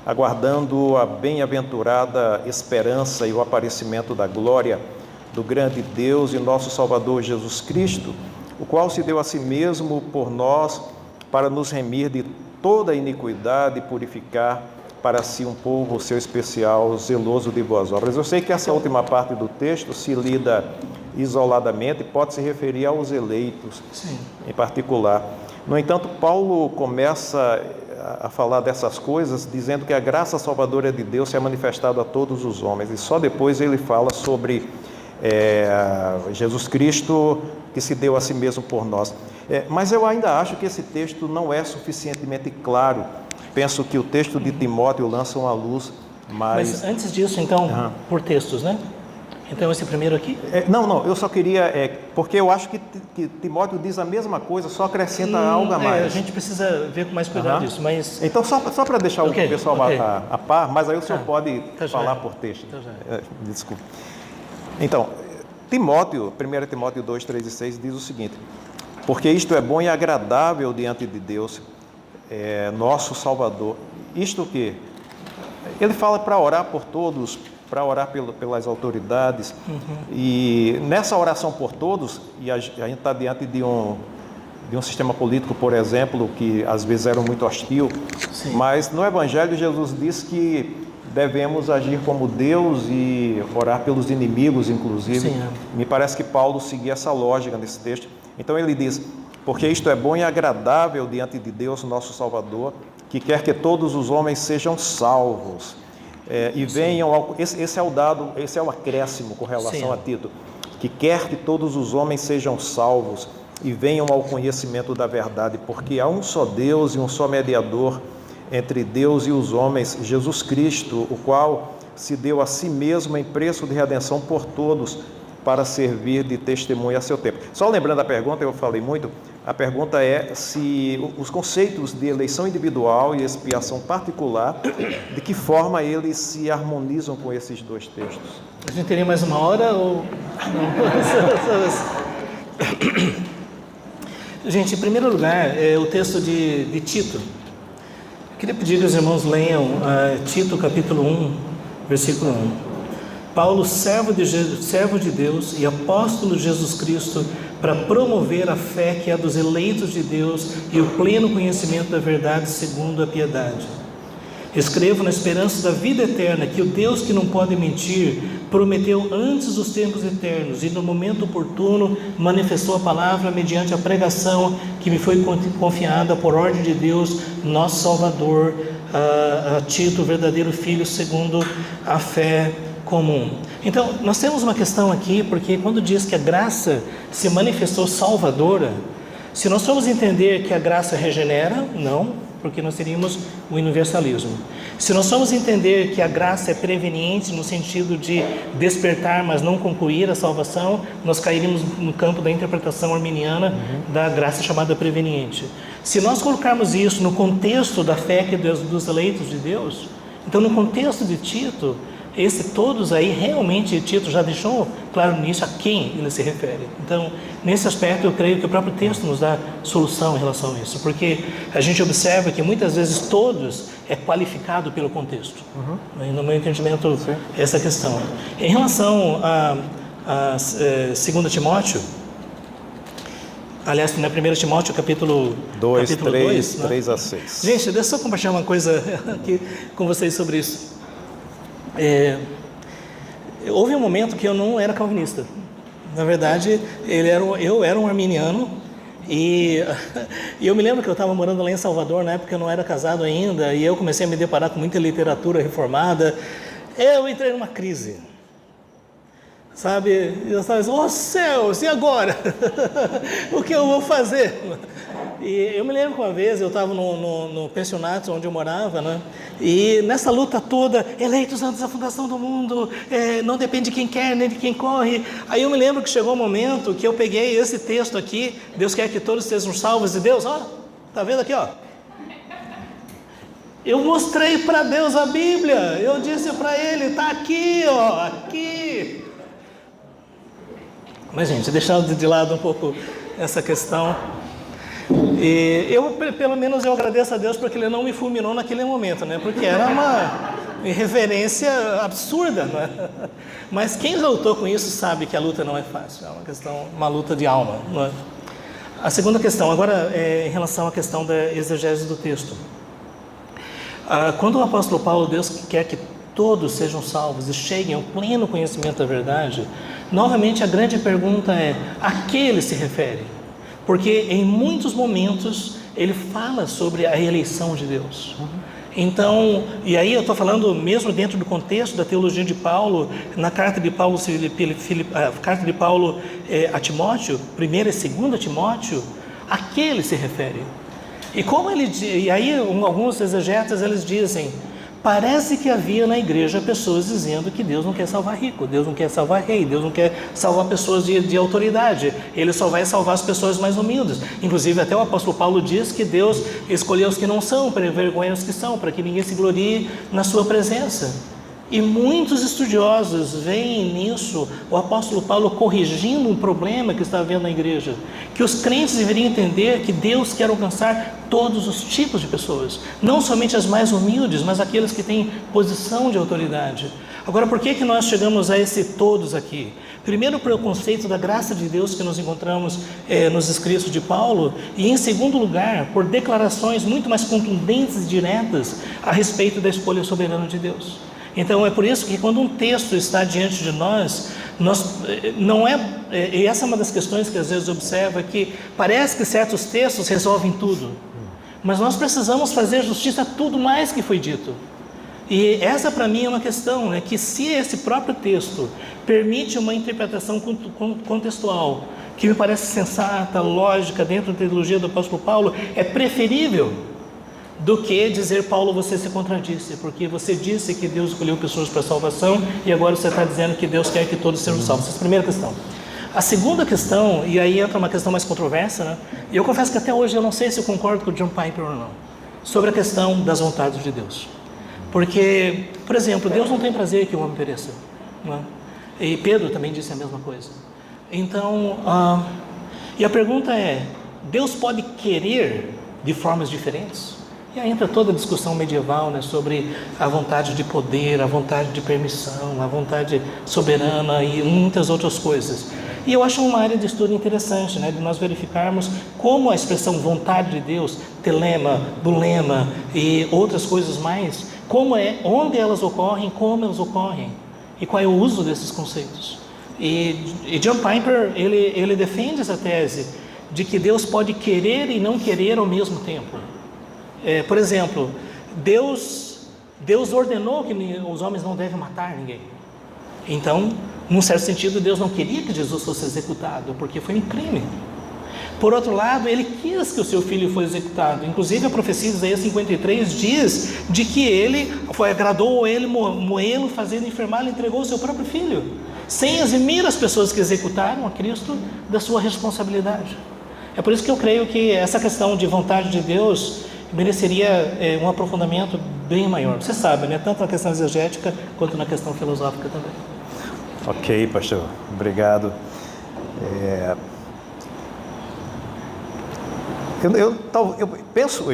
aguardando a bem-aventurada esperança e o aparecimento da glória do grande Deus e nosso Salvador Jesus Cristo, o qual se deu a si mesmo por nós para nos remir de toda iniquidade e purificar para si um povo seu especial, zeloso de boas obras. Eu sei que essa última parte do texto, se lida isoladamente, pode se referir aos eleitos, sim, em particular. No entanto, Paulo começa a falar dessas coisas dizendo que a graça salvadora de Deus se é manifestada a todos os homens, e só depois ele fala sobre Jesus Cristo que se deu a si mesmo por nós. Mas eu ainda acho que esse texto não é suficientemente claro. Penso que o texto de Timóteo lança uma luz mais... Mas antes disso, então, por textos, né? Então, esse primeiro aqui? Não, eu só queria... porque eu acho que Timóteo diz a mesma coisa, só acrescenta algo a mais. A gente precisa ver com mais cuidado isso, mas... Então, só para deixar o pessoal a par, mas aí o senhor pode falar por texto. Desculpa. Então, Timóteo, 1 Timóteo 2, 3 e 6 diz o seguinte: porque isto é bom e agradável diante de Deus, nosso Salvador. Isto que? Ele fala para orar por todos, para orar pelas autoridades, e nessa oração por todos, e a gente está diante de um sistema político, por exemplo, que às vezes era muito hostil, sim, mas no Evangelho Jesus diz que devemos agir como Deus e orar pelos inimigos, inclusive. Sim, Me parece que Paulo seguia essa lógica nesse texto. Então ele diz: porque isto é bom e agradável diante de Deus, nosso Salvador, que quer que todos os homens sejam salvos e venham ao... Esse é o dado, esse é o acréscimo com relação a Tito, que quer que todos os homens sejam salvos e venham ao conhecimento da verdade, porque há um só Deus e um só mediador entre Deus e os homens, Jesus Cristo, o qual se deu a si mesmo em preço de redenção por todos, para servir de testemunho a seu tempo. Só lembrando a pergunta, eu falei muito, a pergunta é se os conceitos de eleição individual e expiação particular, de que forma eles se harmonizam com esses dois textos. A gente teria mais uma hora ou não? Gente, em primeiro lugar, o texto de Tito. Queria pedir que os irmãos leiam Tito capítulo 1, versículo 1. Paulo, servo de Deus e apóstolo de Jesus Cristo, para promover a fé que é dos eleitos de Deus e o pleno conhecimento da verdade segundo a piedade. Escrevo na esperança da vida eterna, que o Deus que não pode mentir prometeu antes dos tempos eternos e no momento oportuno manifestou a palavra mediante a pregação que me foi confiada por ordem de Deus, nosso Salvador, a Tito, verdadeiro filho segundo a fé comum. Então, nós temos uma questão aqui, porque quando diz que a graça se manifestou salvadora, se nós formos entender que a graça regenera, não, porque nós teríamos o universalismo. Se nós formos entender que a graça é preveniente no sentido de despertar, mas não concluir a salvação, nós cairíamos no campo da interpretação arminiana da graça chamada preveniente. Se nós colocarmos isso no contexto da fé que dos eleitos de Deus, então no contexto de Tito, todos aí, realmente Tito já deixou claro nisso a quem ele se refere. Então, nesse aspecto, eu creio que o próprio texto nos dá solução em relação a isso, porque a gente observa que muitas vezes todos é qualificado pelo contexto. No meu entendimento, essa questão. Em relação a 2 Timóteo, aliás, na 1 Timóteo, capítulo 2, 3 a 6. Gente, deixa eu só compartilhar uma coisa aqui com vocês sobre isso. Houve um momento que eu não era calvinista. Na verdade, eu era um arminiano e eu me lembro que eu estava morando lá em Salvador, na época eu não era casado ainda, e eu comecei a me deparar com muita literatura reformada eu entrei numa crise. Sabe, eu estava dizendo, oh céus, e agora? O que eu vou fazer? E eu me lembro que uma vez eu estava no pensionato onde eu morava, né? E nessa luta toda, eleitos antes da fundação do mundo, não depende de quem quer, nem de quem corre. Aí eu me lembro que chegou um momento que eu peguei esse texto aqui, Deus quer que todos sejam salvos, e Deus, ó, tá vendo aqui, ó? Eu mostrei para Deus a Bíblia, eu disse para Ele, está aqui, ó, aqui. Mas, gente, deixando de lado um pouco essa questão, e pelo menos eu agradeço a Deus porque Ele não me fulminou naquele momento, né? Porque era uma irreverência absurda, né? Mas quem lutou com isso sabe que a luta não é fácil, é uma questão, uma luta de alma, não é? A segunda questão, agora em relação à questão da exegese do texto. Quando o apóstolo Paulo, Deus quer que todos sejam salvos e cheguem ao pleno conhecimento da verdade, novamente a grande pergunta é, a que ele se refere? Porque em muitos momentos ele fala sobre a eleição de Deus. Então, e aí eu estou falando mesmo dentro do contexto da teologia de Paulo, na carta de Paulo, carta de Paulo a Timóteo, 1ª e 2ª Timóteo, a que ele se refere? E aí alguns exegetas eles dizem, parece que havia na igreja pessoas dizendo que Deus não quer salvar rico, Deus não quer salvar rei, Deus não quer salvar pessoas de autoridade, Ele só vai salvar as pessoas mais humildes. Inclusive até o apóstolo Paulo diz que Deus escolheu os que não são, para envergonhar os que são, para que ninguém se glorie na sua presença. E muitos estudiosos veem nisso o apóstolo Paulo corrigindo um problema que está havendo na igreja, que os crentes deveriam entender que Deus quer alcançar todos os tipos de pessoas, não somente as mais humildes, mas aqueles que têm posição de autoridade. Agora, por que nós chegamos a esse todos aqui? Primeiro, pelo conceito da graça de Deus que nós encontramos nos escritos de Paulo, e em segundo lugar, por declarações muito mais contundentes e diretas a respeito da escolha soberana de Deus. Então é por isso que quando um texto está diante de nós não é, e essa é uma das questões que às vezes observa, que parece que certos textos resolvem tudo, mas nós precisamos fazer justiça a tudo mais que foi dito. E essa para mim é uma questão, né, que se esse próprio texto permite uma interpretação contextual, que me parece sensata, lógica, dentro da teologia do apóstolo Paulo, é preferível do que dizer, Paulo, você se contradisse, porque você disse que Deus escolheu pessoas para salvação e agora você está dizendo que Deus quer que todos sejam salvos. Essa é a primeira questão. A segunda questão, e aí entra uma questão mais controversa, né? E eu confesso que até hoje eu não sei se eu concordo com o John Piper ou não, sobre a questão das vontades de Deus. Porque, por exemplo, Deus não tem prazer que o homem pereça, né? E Pedro também disse a mesma coisa. Então, e a pergunta é, Deus pode querer de formas diferentes? E aí entra toda a discussão medieval, né, sobre a vontade de poder, a vontade de permissão, a vontade soberana e muitas outras coisas. E eu acho uma área de estudo interessante, né, de nós verificarmos como a expressão vontade de Deus, telema, bulema e outras coisas mais, onde elas ocorrem, como elas ocorrem e qual é o uso desses conceitos. E John Piper, ele defende essa tese de que Deus pode querer e não querer ao mesmo tempo. Por exemplo, Deus ordenou que os homens não devem matar ninguém. Então, num certo sentido, Deus não queria que Jesus fosse executado, porque foi um crime. Por outro lado, Ele quis que o seu filho fosse executado. Inclusive, a profecia de Isaías 53 diz de que Ele agradou ele moê-lo, fazendo enfermá-lo, entregou o seu próprio filho, sem eximir as pessoas que executaram a Cristo da sua responsabilidade. É por isso que eu creio que essa questão de vontade de Deus mereceria um aprofundamento bem maior. Você sabe, né? Tanto na questão exegética quanto na questão filosófica também. Ok, pastor. Obrigado. Eu penso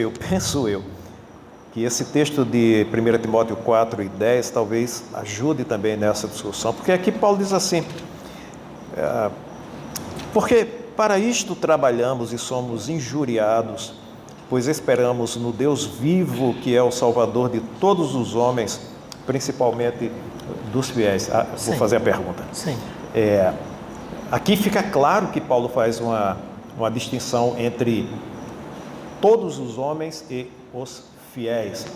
que esse texto de 1 Timóteo 4 e 10 talvez ajude também nessa discussão, porque aqui Paulo diz assim, porque para isto trabalhamos e somos injuriados, pois esperamos no Deus vivo, que é o Salvador de todos os homens, principalmente dos fiéis. Vou fazer a pergunta. Sim. Aqui fica claro que Paulo faz uma distinção entre todos os homens e os fiéis.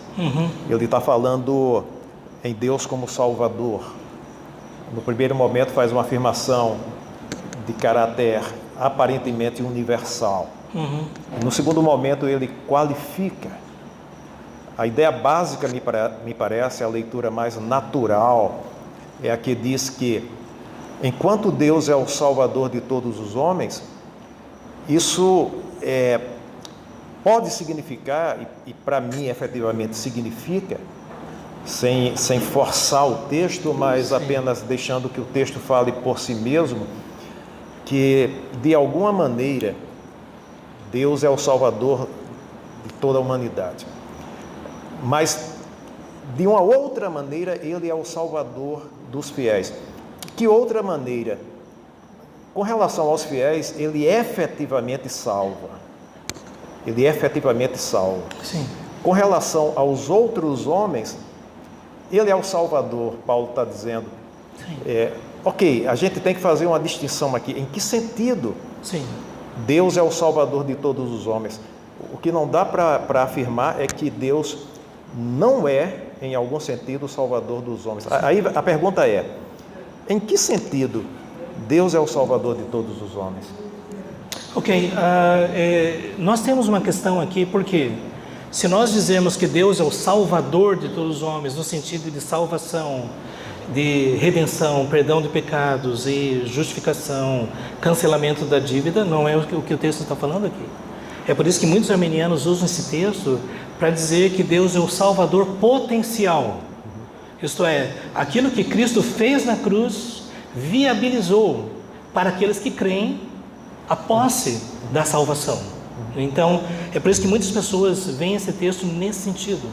Ele está falando em Deus como Salvador. No primeiro momento faz uma afirmação de caráter aparentemente universal. No segundo momento ele qualifica. A ideia básica, me parece, a leitura mais natural, é a que diz que, enquanto Deus é o Salvador de todos os homens, isso pode significar, e para mim efetivamente significa, sem forçar o texto, mas apenas deixando que o texto fale por si mesmo, que de alguma maneira Deus é o Salvador de toda a humanidade. Mas de uma outra maneira Ele é o Salvador dos fiéis. Que outra maneira? Com relação aos fiéis, Ele efetivamente salva. Ele efetivamente salva. Sim. Com relação aos outros homens, Ele é o Salvador, Paulo está dizendo. Ok, a gente tem que fazer uma distinção aqui. Em que sentido? Sim. Deus é o Salvador de todos os homens. O que não dá para afirmar é que Deus não é, em algum sentido, o Salvador dos homens. Aí a pergunta é, em que sentido Deus é o Salvador de todos os homens? Ok, nós temos uma questão aqui, porque se nós dizemos que Deus é o Salvador de todos os homens, no sentido de salvação, de redenção, perdão de pecados e justificação, cancelamento da dívida, não é o que o texto está falando aqui. É por isso que muitos arminianos usam esse texto para dizer que Deus é o Salvador potencial. Isto é, aquilo que Cristo fez na cruz viabilizou para aqueles que creem a posse da salvação. Então, é por isso que muitas pessoas veem esse texto nesse sentido.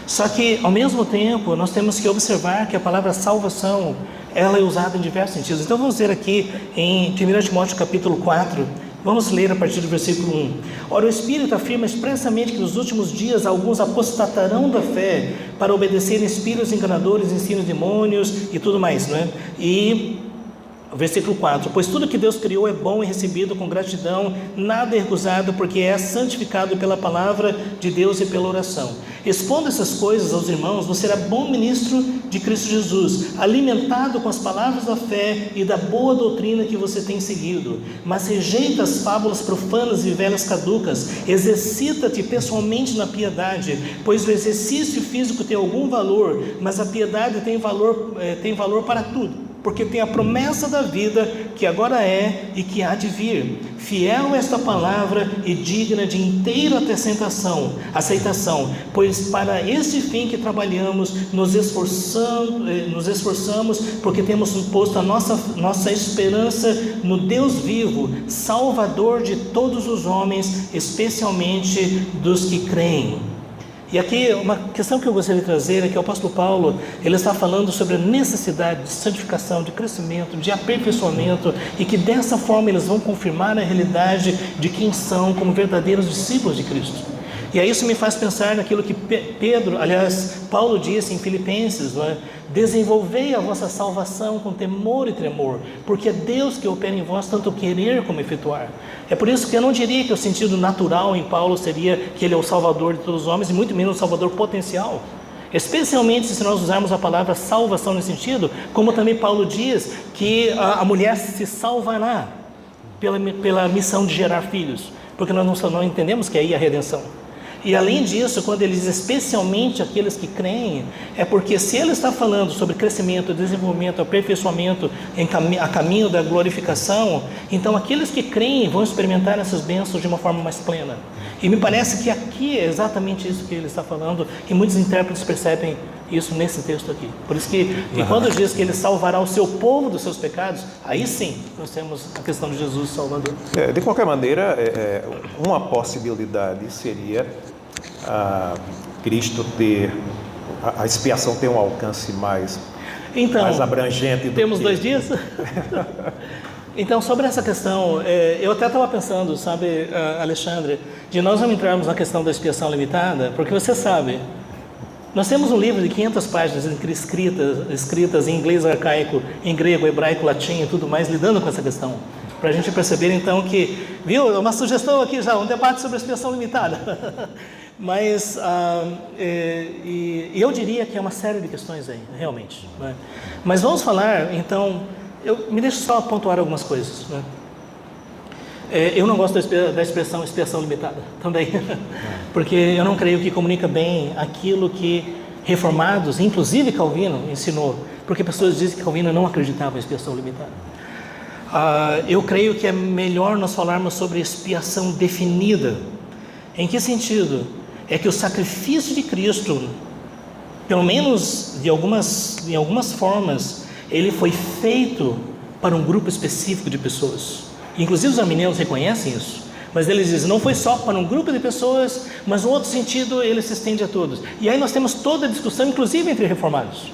Só que, ao mesmo tempo, nós temos que observar que a palavra salvação, ela é usada em diversos sentidos. Então, vamos ler aqui em 1 Timóteo capítulo 4, vamos ler a partir do versículo 1. Ora, o Espírito afirma expressamente que nos últimos dias alguns apostatarão da fé para obedecerem espíritos enganadores, ensinam demônios e tudo mais, não é? E versículo 4, pois tudo que Deus criou é bom e recebido com gratidão, nada é recusado, porque é santificado pela palavra de Deus e pela oração. Expondo essas coisas aos irmãos, você será bom ministro de Cristo Jesus, alimentado com as palavras da fé e da boa doutrina que você tem seguido. Mas rejeita as fábulas profanas e velhas caducas, exercita-te pessoalmente na piedade, pois o exercício físico tem algum valor, mas a piedade tem valor para tudo, porque tem a promessa da vida que agora é e que há de vir. Fiel é esta palavra e digna de inteira aceitação, pois para este fim que trabalhamos, nos esforçamos, porque temos posto a nossa esperança no Deus vivo, Salvador de todos os homens, especialmente dos que creem. E aqui uma questão que eu gostaria de trazer é que o apóstolo Paulo, ele está falando sobre a necessidade de santificação, de crescimento, de aperfeiçoamento, e que dessa forma eles vão confirmar a realidade de quem são como verdadeiros discípulos de Cristo. E aí isso me faz pensar naquilo que Paulo disse em Filipenses, não é? Desenvolvei a vossa salvação com temor e tremor, porque é Deus que opera em vós tanto querer como efetuar. É por isso que eu não diria que o sentido natural em Paulo seria que ele é o Salvador de todos os homens, e muito menos o Salvador potencial. Especialmente se nós usarmos a palavra salvação nesse sentido, como também Paulo diz que a mulher se salvará pela missão de gerar filhos, porque nós não entendemos que é aí a redenção. E além disso, quando ele diz especialmente aqueles que creem, é porque se ele está falando sobre crescimento, desenvolvimento, aperfeiçoamento a caminho da glorificação, então aqueles que creem vão experimentar essas bênçãos de uma forma mais plena. E me parece que aqui é exatamente isso que ele está falando, e muitos intérpretes percebem isso nesse texto aqui. Por isso que quando diz que ele salvará o seu povo dos seus pecados, aí sim nós temos a questão de Jesus Salvador. De qualquer maneira, uma possibilidade seria Cristo ter, a expiação ter um alcance mais abrangente. Temos 2 dias? Então, sobre essa questão, eu até estava pensando, sabe, Alexandre, de nós não entrarmos na questão da expiação limitada, porque você sabe, nós temos um livro de 500 páginas escritas em inglês arcaico, em grego, hebraico, latim e tudo mais, lidando com essa questão. Para a gente perceber então que, viu, uma sugestão aqui já, um debate sobre a expiação limitada. Mas eu diria que é uma série de questões aí, realmente, né? Mas vamos falar, então, me deixa só pontuar algumas coisas, né? Eu não gosto da expressão expiação limitada também, porque eu não creio que comunica bem aquilo que reformados, inclusive Calvino, ensinou, porque pessoas dizem que Calvino não acreditava em expiação limitada. Eu creio que é melhor nós falarmos sobre expiação definida. Em que sentido? É que o sacrifício de Cristo, pelo menos em algumas formas, ele foi feito para um grupo específico de pessoas. Inclusive os arminianos reconhecem isso, mas eles dizem, não foi só para um grupo de pessoas, mas no outro sentido ele se estende a todos. E aí nós temos toda a discussão, inclusive entre reformados,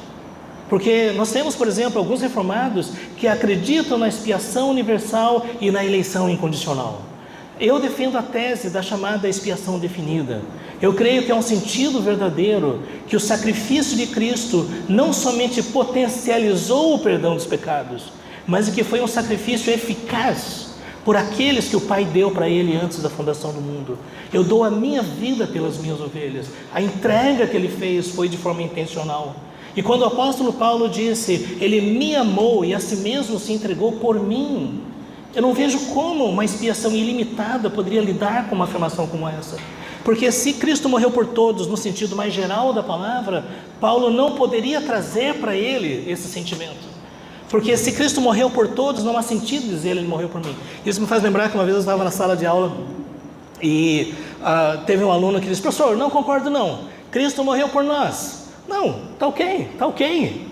porque nós temos, por exemplo, alguns reformados que acreditam na expiação universal e na eleição incondicional. Eu defendo a tese da chamada expiação definida. Eu creio que é um sentido verdadeiro que o sacrifício de Cristo não somente potencializou o perdão dos pecados, mas que foi um sacrifício eficaz por aqueles que o Pai deu para Ele antes da fundação do mundo. Eu dou a minha vida pelas minhas ovelhas. A entrega que Ele fez foi de forma intencional. E quando o apóstolo Paulo disse, Ele me amou e a si mesmo se entregou por mim, eu não vejo como uma expiação ilimitada poderia lidar com uma afirmação como essa. Porque se Cristo morreu por todos, no sentido mais geral da palavra, Paulo não poderia trazer para ele esse sentimento. Porque se Cristo morreu por todos, não há sentido dizer Ele morreu por mim. Isso me faz lembrar que uma vez eu estava na sala de aula e teve um aluno que disse, professor, não concordo não, Cristo morreu por nós. Não, tá ok.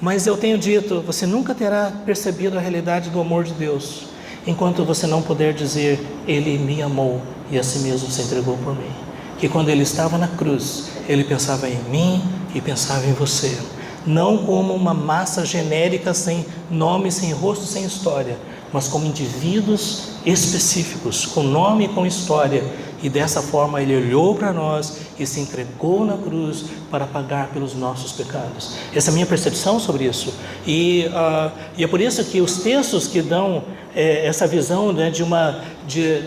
Mas eu tenho dito, você nunca terá percebido a realidade do amor de Deus, enquanto você não puder dizer, Ele me amou e a si mesmo se entregou por mim. Que quando Ele estava na cruz, Ele pensava em mim e pensava em você. Não como uma massa genérica, sem nome, sem rosto, sem história, mas como indivíduos específicos, com nome e com história. E dessa forma Ele olhou para nós e se entregou na cruz para pagar pelos nossos pecados. Essa é a minha percepção sobre isso. E é por isso que os textos que dão essa visão, né,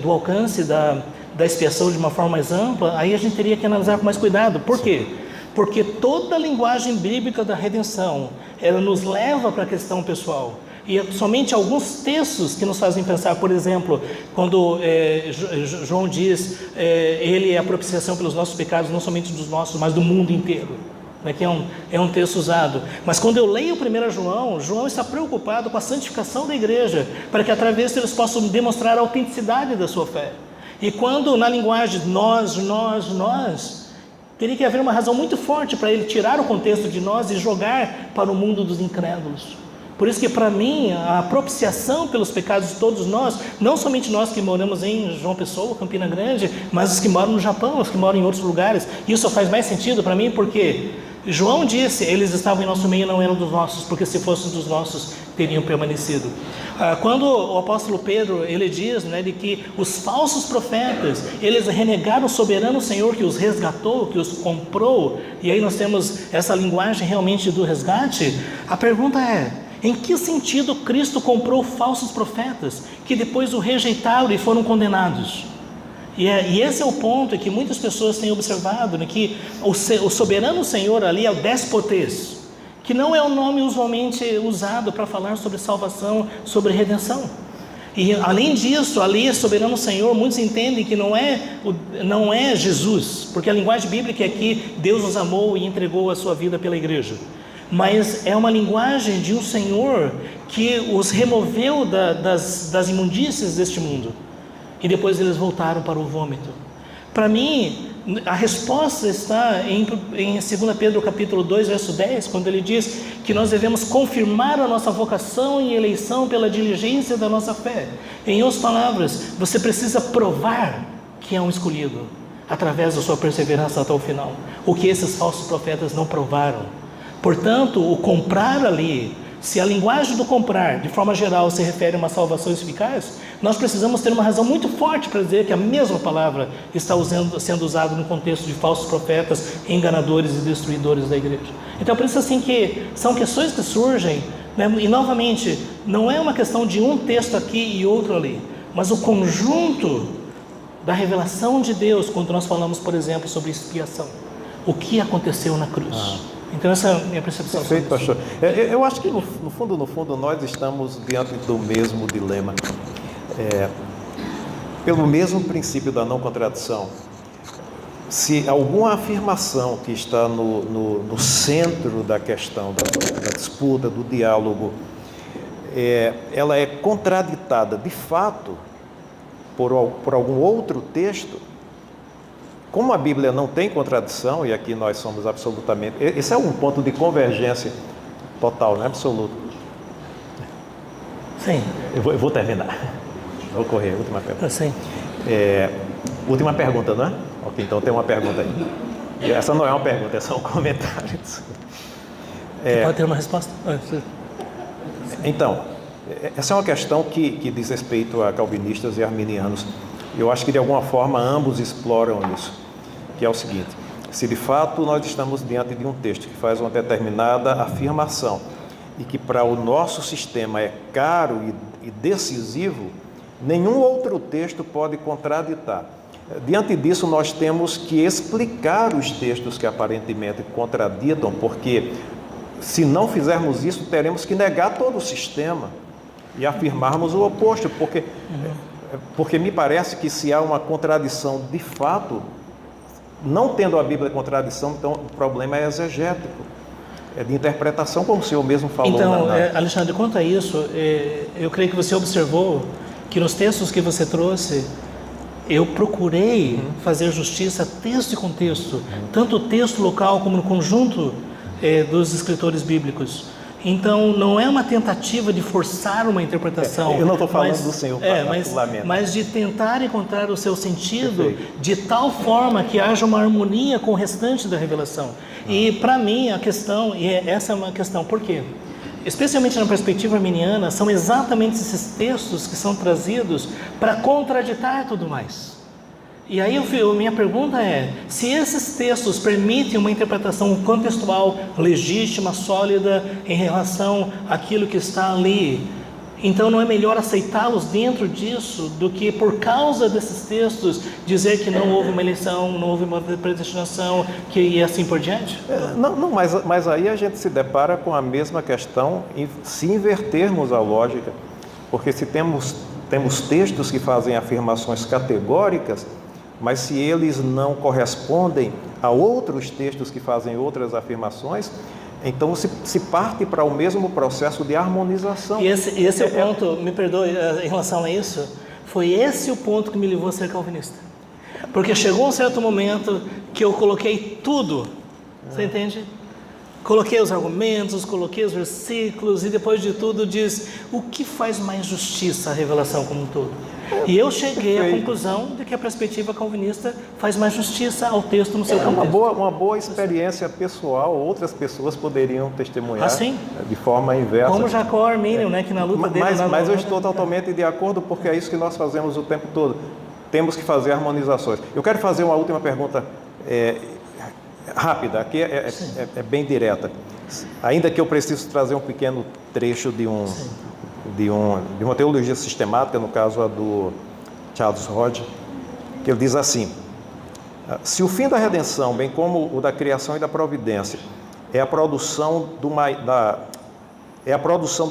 do alcance da expiação de uma forma mais ampla, aí a gente teria que analisar com mais cuidado. Por quê? Porque toda a linguagem bíblica da redenção, ela nos leva para a questão pessoal. E somente alguns textos que nos fazem pensar, por exemplo, quando João diz, Ele é a propiciação pelos nossos pecados, não somente dos nossos, mas do mundo inteiro. Que é um texto usado. Mas quando eu leio 1 João, João está preocupado com a santificação da igreja, para que através disso eles possam demonstrar a autenticidade da sua fé. E quando na linguagem nós, teria que haver uma razão muito forte para ele tirar o contexto de nós e jogar para o mundo dos incrédulos. Por isso que para mim a propiciação pelos pecados de todos nós, não somente nós que moramos em João Pessoa, Campina Grande, mas os que moram no Japão, os que moram em outros lugares, isso faz mais sentido para mim, porque João disse, eles estavam em nosso meio e não eram dos nossos, porque se fossem dos nossos teriam permanecido. Quando o apóstolo Pedro, ele diz, né, de que os falsos profetas, eles renegaram o soberano Senhor que os resgatou, que os comprou, e aí nós temos essa linguagem realmente do resgate. A pergunta é, em que sentido Cristo comprou falsos profetas, que depois o rejeitaram e foram condenados? E esse é o ponto que muitas pessoas têm observado, né, que o soberano Senhor ali é o déspotes, que não é o nome usualmente usado para falar sobre salvação, sobre redenção. E além disso, ali é soberano Senhor, muitos entendem que não é Jesus, porque a linguagem bíblica é que Deus nos amou e entregou a sua vida pela igreja. Mas é uma linguagem de um Senhor que os removeu das imundícias deste mundo. E depois eles voltaram para o vômito. Para mim, a resposta está em 2 Pedro capítulo 2, verso 10, quando ele diz que nós devemos confirmar a nossa vocação e eleição pela diligência da nossa fé. Em outras palavras, você precisa provar que é um escolhido, através da sua perseverança até o final, o que esses falsos profetas não provaram. Portanto, o comprar ali, se a linguagem do comprar, de forma geral, se refere a uma salvação eficaz, nós precisamos ter uma razão muito forte para dizer que a mesma palavra está sendo usada no contexto de falsos profetas, enganadores e destruidores da igreja. Então, por isso assim que são questões que surgem, né? E novamente, não é uma questão de um texto aqui e outro ali, mas o conjunto da revelação de Deus quando nós falamos, por exemplo, sobre expiação. O que aconteceu na cruz. Então essa é a minha percepção. Perfeito, pastor. Eu acho que no fundo, nós estamos diante do mesmo dilema. Pelo mesmo princípio da não contradição, se alguma afirmação que está no centro da questão, da disputa, do diálogo, ela é contraditada de fato por algum outro texto, como a Bíblia não tem contradição, e aqui nós somos absolutamente... Esse é um ponto de convergência total, não é absoluto? Sim. Eu vou terminar. Vou correr, última pergunta. Sim. Última pergunta, não é? Ok, então tem uma pergunta aí. Essa não é uma pergunta, é só um comentário. Pode ter uma resposta? Então, essa é uma questão que diz respeito a calvinistas e arminianos. Eu acho que de alguma forma ambos exploram isso, que é o seguinte: se de fato nós estamos diante de um texto que faz uma determinada afirmação e que para o nosso sistema é caro e decisivo, nenhum outro texto pode contraditar. Diante disso, nós temos que explicar os textos que aparentemente contraditam, porque se não fizermos isso, teremos que negar todo o sistema e afirmarmos o oposto, porque me parece que se há uma contradição de fato, não tendo a Bíblia contradição, então o problema é exegético, é de interpretação, como o senhor mesmo falou. Então, Alexandre, quanto a isso, eu creio que você observou que nos textos que você trouxe, eu procurei fazer justiça texto e contexto, tanto o texto local como no conjunto dos escritores bíblicos. Então, não é uma tentativa de forçar uma interpretação. Eu não estou falando do Senhor, mas de tentar encontrar o seu sentido de tal forma que haja uma harmonia com o restante da revelação. E, para mim, a questão, e essa é uma questão, por quê? Especialmente na perspectiva arminiana, são exatamente esses textos que são trazidos para contraditar tudo mais. E aí minha pergunta é, se esses textos permitem uma interpretação contextual legítima, sólida, em relação àquilo que está ali, então não é melhor aceitá-los dentro disso do que por causa desses textos dizer que não houve uma eleição, não houve uma predestinação, e assim por diante? Mas aí a gente se depara com a mesma questão se invertermos a lógica, porque se temos textos que fazem afirmações categóricas, mas se eles não correspondem a outros textos que fazem outras afirmações, então se parte para o mesmo processo de harmonização. E esse é o ponto, me perdoe, em relação a isso, foi esse o ponto que me levou a ser calvinista. Porque chegou um certo momento que eu coloquei tudo, você entende? Coloquei os argumentos, coloquei os versículos, e depois de tudo diz, o que faz mais justiça à revelação como um todo? E eu cheguei à conclusão de que a perspectiva calvinista faz mais justiça ao texto no seu contexto. Uma boa experiência pessoal, outras pessoas poderiam testemunhar de forma inversa. Como Jacó Armínio, né, que na luta dele... Mas eu estou totalmente de acordo, porque é isso que nós fazemos o tempo todo. Temos que fazer harmonizações. Eu quero fazer uma última pergunta rápida, aqui é bem direta. Ainda que eu preciso trazer um pequeno trecho de uma teologia sistemática, no caso a do Charles Hodge, que ele diz assim: se o fim da redenção, bem como o da criação e da providência, é a produção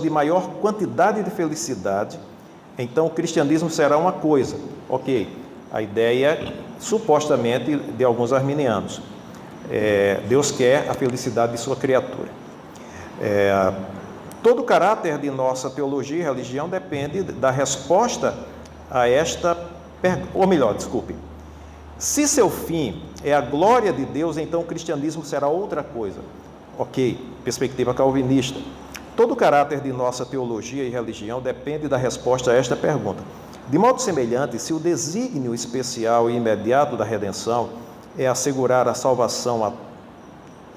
de maior quantidade de felicidade, então o cristianismo será uma coisa. Ok, a ideia supostamente de alguns arminianos. Deus quer a felicidade de sua criatura. Todo o caráter de nossa teologia e religião depende da resposta a esta pergunta. Ou melhor, desculpe. Se seu fim é a glória de Deus, então o cristianismo será outra coisa. Ok, perspectiva calvinista. Todo o caráter de nossa teologia e religião depende da resposta a esta pergunta. De modo semelhante, se o desígnio especial e imediato da redenção é assegurar a salvação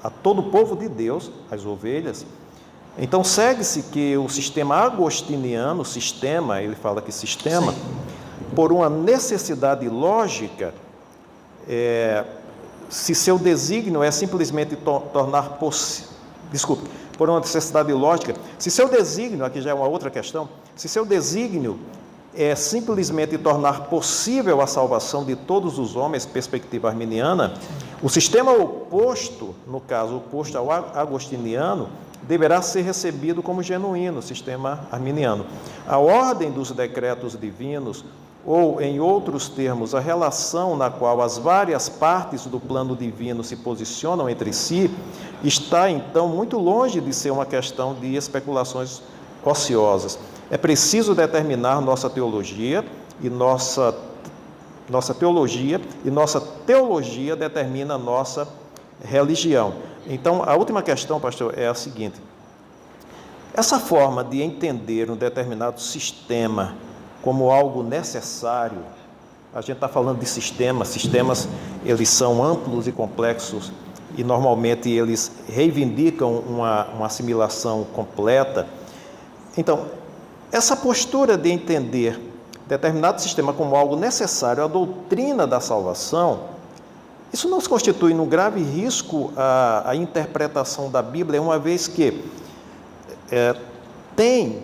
a todo o povo de Deus, as ovelhas, então segue-se que o sistema agostiniano, ele fala que sistema, por uma necessidade lógica, se seu desígnio é simplesmente tornar possível, por uma necessidade lógica, se seu desígnio, aqui já é uma outra questão, se seu desígnio é simplesmente tornar possível a salvação de todos os homens, perspectiva arminiana, o sistema oposto, no caso oposto ao agostiniano, deverá ser recebido como genuíno, sistema arminiano. A ordem dos decretos divinos, ou, em outros termos, a relação na qual as várias partes do plano divino se posicionam entre si, está, então, muito longe de ser uma questão de especulações ociosas. É preciso determinar nossa teologia e nossa teologia determina a nossa religião. Então, a última questão, pastor, é a seguinte: essa forma de entender um determinado sistema como algo necessário, a gente está falando de sistemas eles são amplos e complexos e normalmente eles reivindicam uma assimilação completa. Então, essa postura de entender determinado sistema como algo necessário à doutrina da salvação, isso nos constitui num grave risco à interpretação da Bíblia, uma vez que tem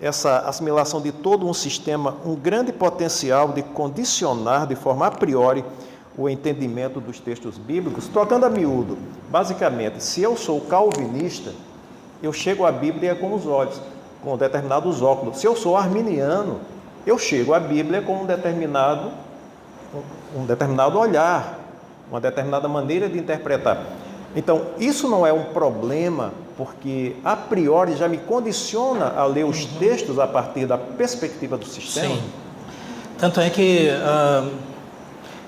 essa assimilação de todo um sistema um grande potencial de condicionar de forma a priori o entendimento dos textos bíblicos, tocando a miúdo. Basicamente, se eu sou calvinista, eu chego à Bíblia com os olhos, com determinados óculos. Se eu sou arminiano, eu chego à Bíblia com um determinado olhar, uma determinada maneira de interpretar. Então, isso não é um problema, porque a priori já me condiciona a ler os textos a partir da perspectiva do sistema. Sim. Tanto é que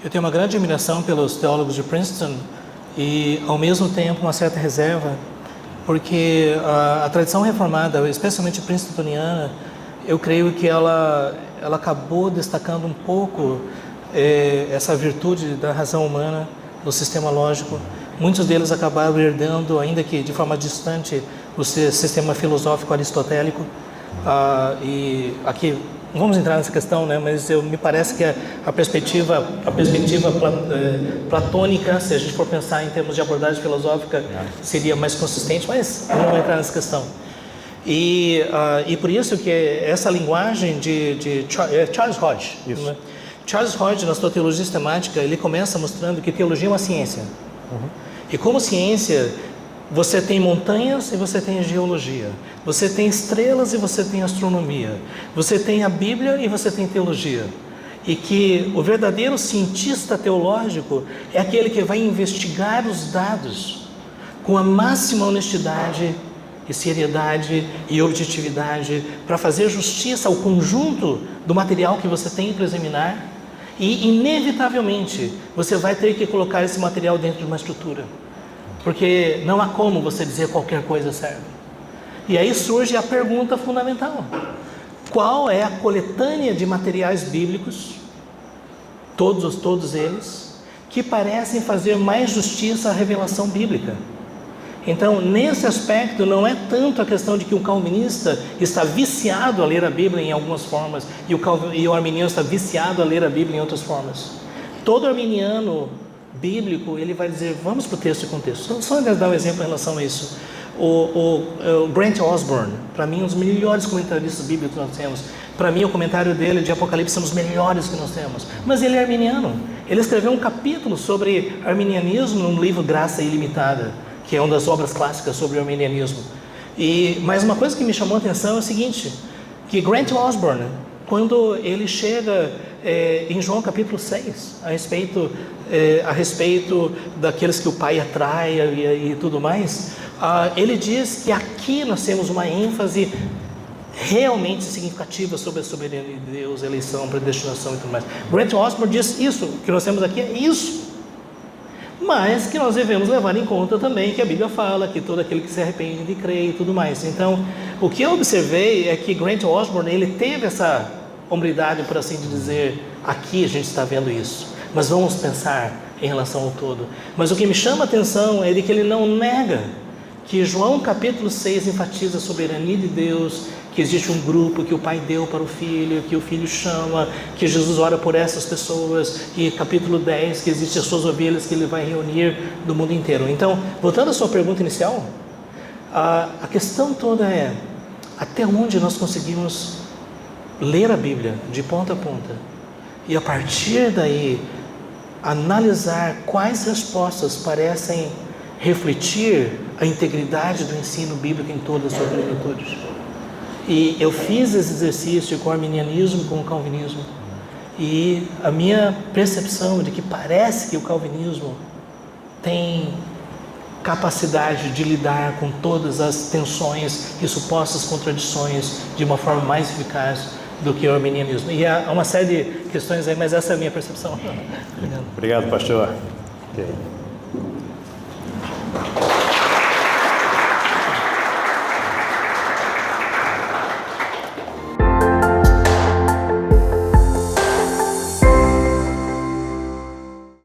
eu tenho uma grande admiração pelos teólogos de Princeton e, ao mesmo tempo, uma certa reserva, porque a tradição reformada, especialmente princetoniana, eu creio que ela acabou destacando um pouco essa virtude da razão humana, do sistema lógico. Muitos deles acabaram herdando, ainda que de forma distante, o sistema filosófico aristotélico. E aqui, não vamos entrar nessa questão, né? Mas me parece que a perspectiva platônica, se a gente for pensar em termos de abordagem filosófica, seria mais consistente, mas não vamos entrar nessa questão. E por isso que essa linguagem de Charles Hodge, né? Charles Hodge, na sua teologia sistemática, ele começa mostrando que teologia é uma ciência. E como ciência, você tem montanhas e você tem geologia. Você tem estrelas e você tem astronomia. Você tem a Bíblia e você tem teologia. E que o verdadeiro cientista teológico é aquele que vai investigar os dados com a máxima honestidade e seriedade e objetividade para fazer justiça ao conjunto do material que você tem para examinar. E, inevitavelmente, você vai ter que colocar esse material dentro de uma estrutura. Porque não há como você dizer qualquer coisa serve. E aí surge a pergunta fundamental. Qual é a coletânea de materiais bíblicos, todos eles, que parecem fazer mais justiça à revelação bíblica? Então, nesse aspecto, não é tanto a questão de que o calvinista está viciado a ler a Bíblia em algumas formas e o arminiano está viciado a ler a Bíblia em outras formas. Todo arminiano bíblico, ele vai dizer, vamos para o texto e contexto. Só dar um exemplo em relação a isso. O Grant Osborne, para mim, um dos melhores comentaristas bíblicos que nós temos. Para mim, o comentário dele de Apocalipse são os melhores que nós temos. Mas ele é arminiano. Ele escreveu um capítulo sobre arminianismo no livro Graça Ilimitada, que é uma das obras clássicas sobre o arminianismo. Mas uma coisa que me chamou a atenção é o seguinte, que Grant Osborne, quando ele chega em João capítulo 6, a respeito daqueles que o Pai atrai e tudo mais, ele diz que aqui nós temos uma ênfase realmente significativa sobre a soberania de Deus, eleição, predestinação e tudo mais. Grant Osborne diz isso, que nós temos aqui é isso. Mas que nós devemos levar em conta também que a Bíblia fala que todo aquele que se arrepende de crer e tudo mais. Então, o que eu observei é que Grant Osborne, ele teve essa hombridade, por assim dizer, aqui a gente está vendo isso, mas vamos pensar em relação ao todo. Mas o que me chama a atenção é de que ele não nega que João capítulo 6 enfatiza a soberania de Deus, que existe um grupo que o Pai deu para o Filho, que o Filho chama, que Jesus ora por essas pessoas, e capítulo 10, que existem as suas ovelhas que Ele vai reunir do mundo inteiro. Então, voltando à sua pergunta inicial, a questão toda é, até onde nós conseguimos ler a Bíblia de ponta a ponta e a partir daí analisar quais respostas parecem refletir a integridade do ensino bíblico em todas as suas plenitudes. E eu fiz esse exercício com o arminianismo e com o calvinismo. E a minha percepção de que parece que o calvinismo tem capacidade de lidar com todas as tensões e supostas contradições de uma forma mais eficaz do que o arminianismo. E há uma série de questões aí, mas essa é a minha percepção. Obrigado, pastor. Okay.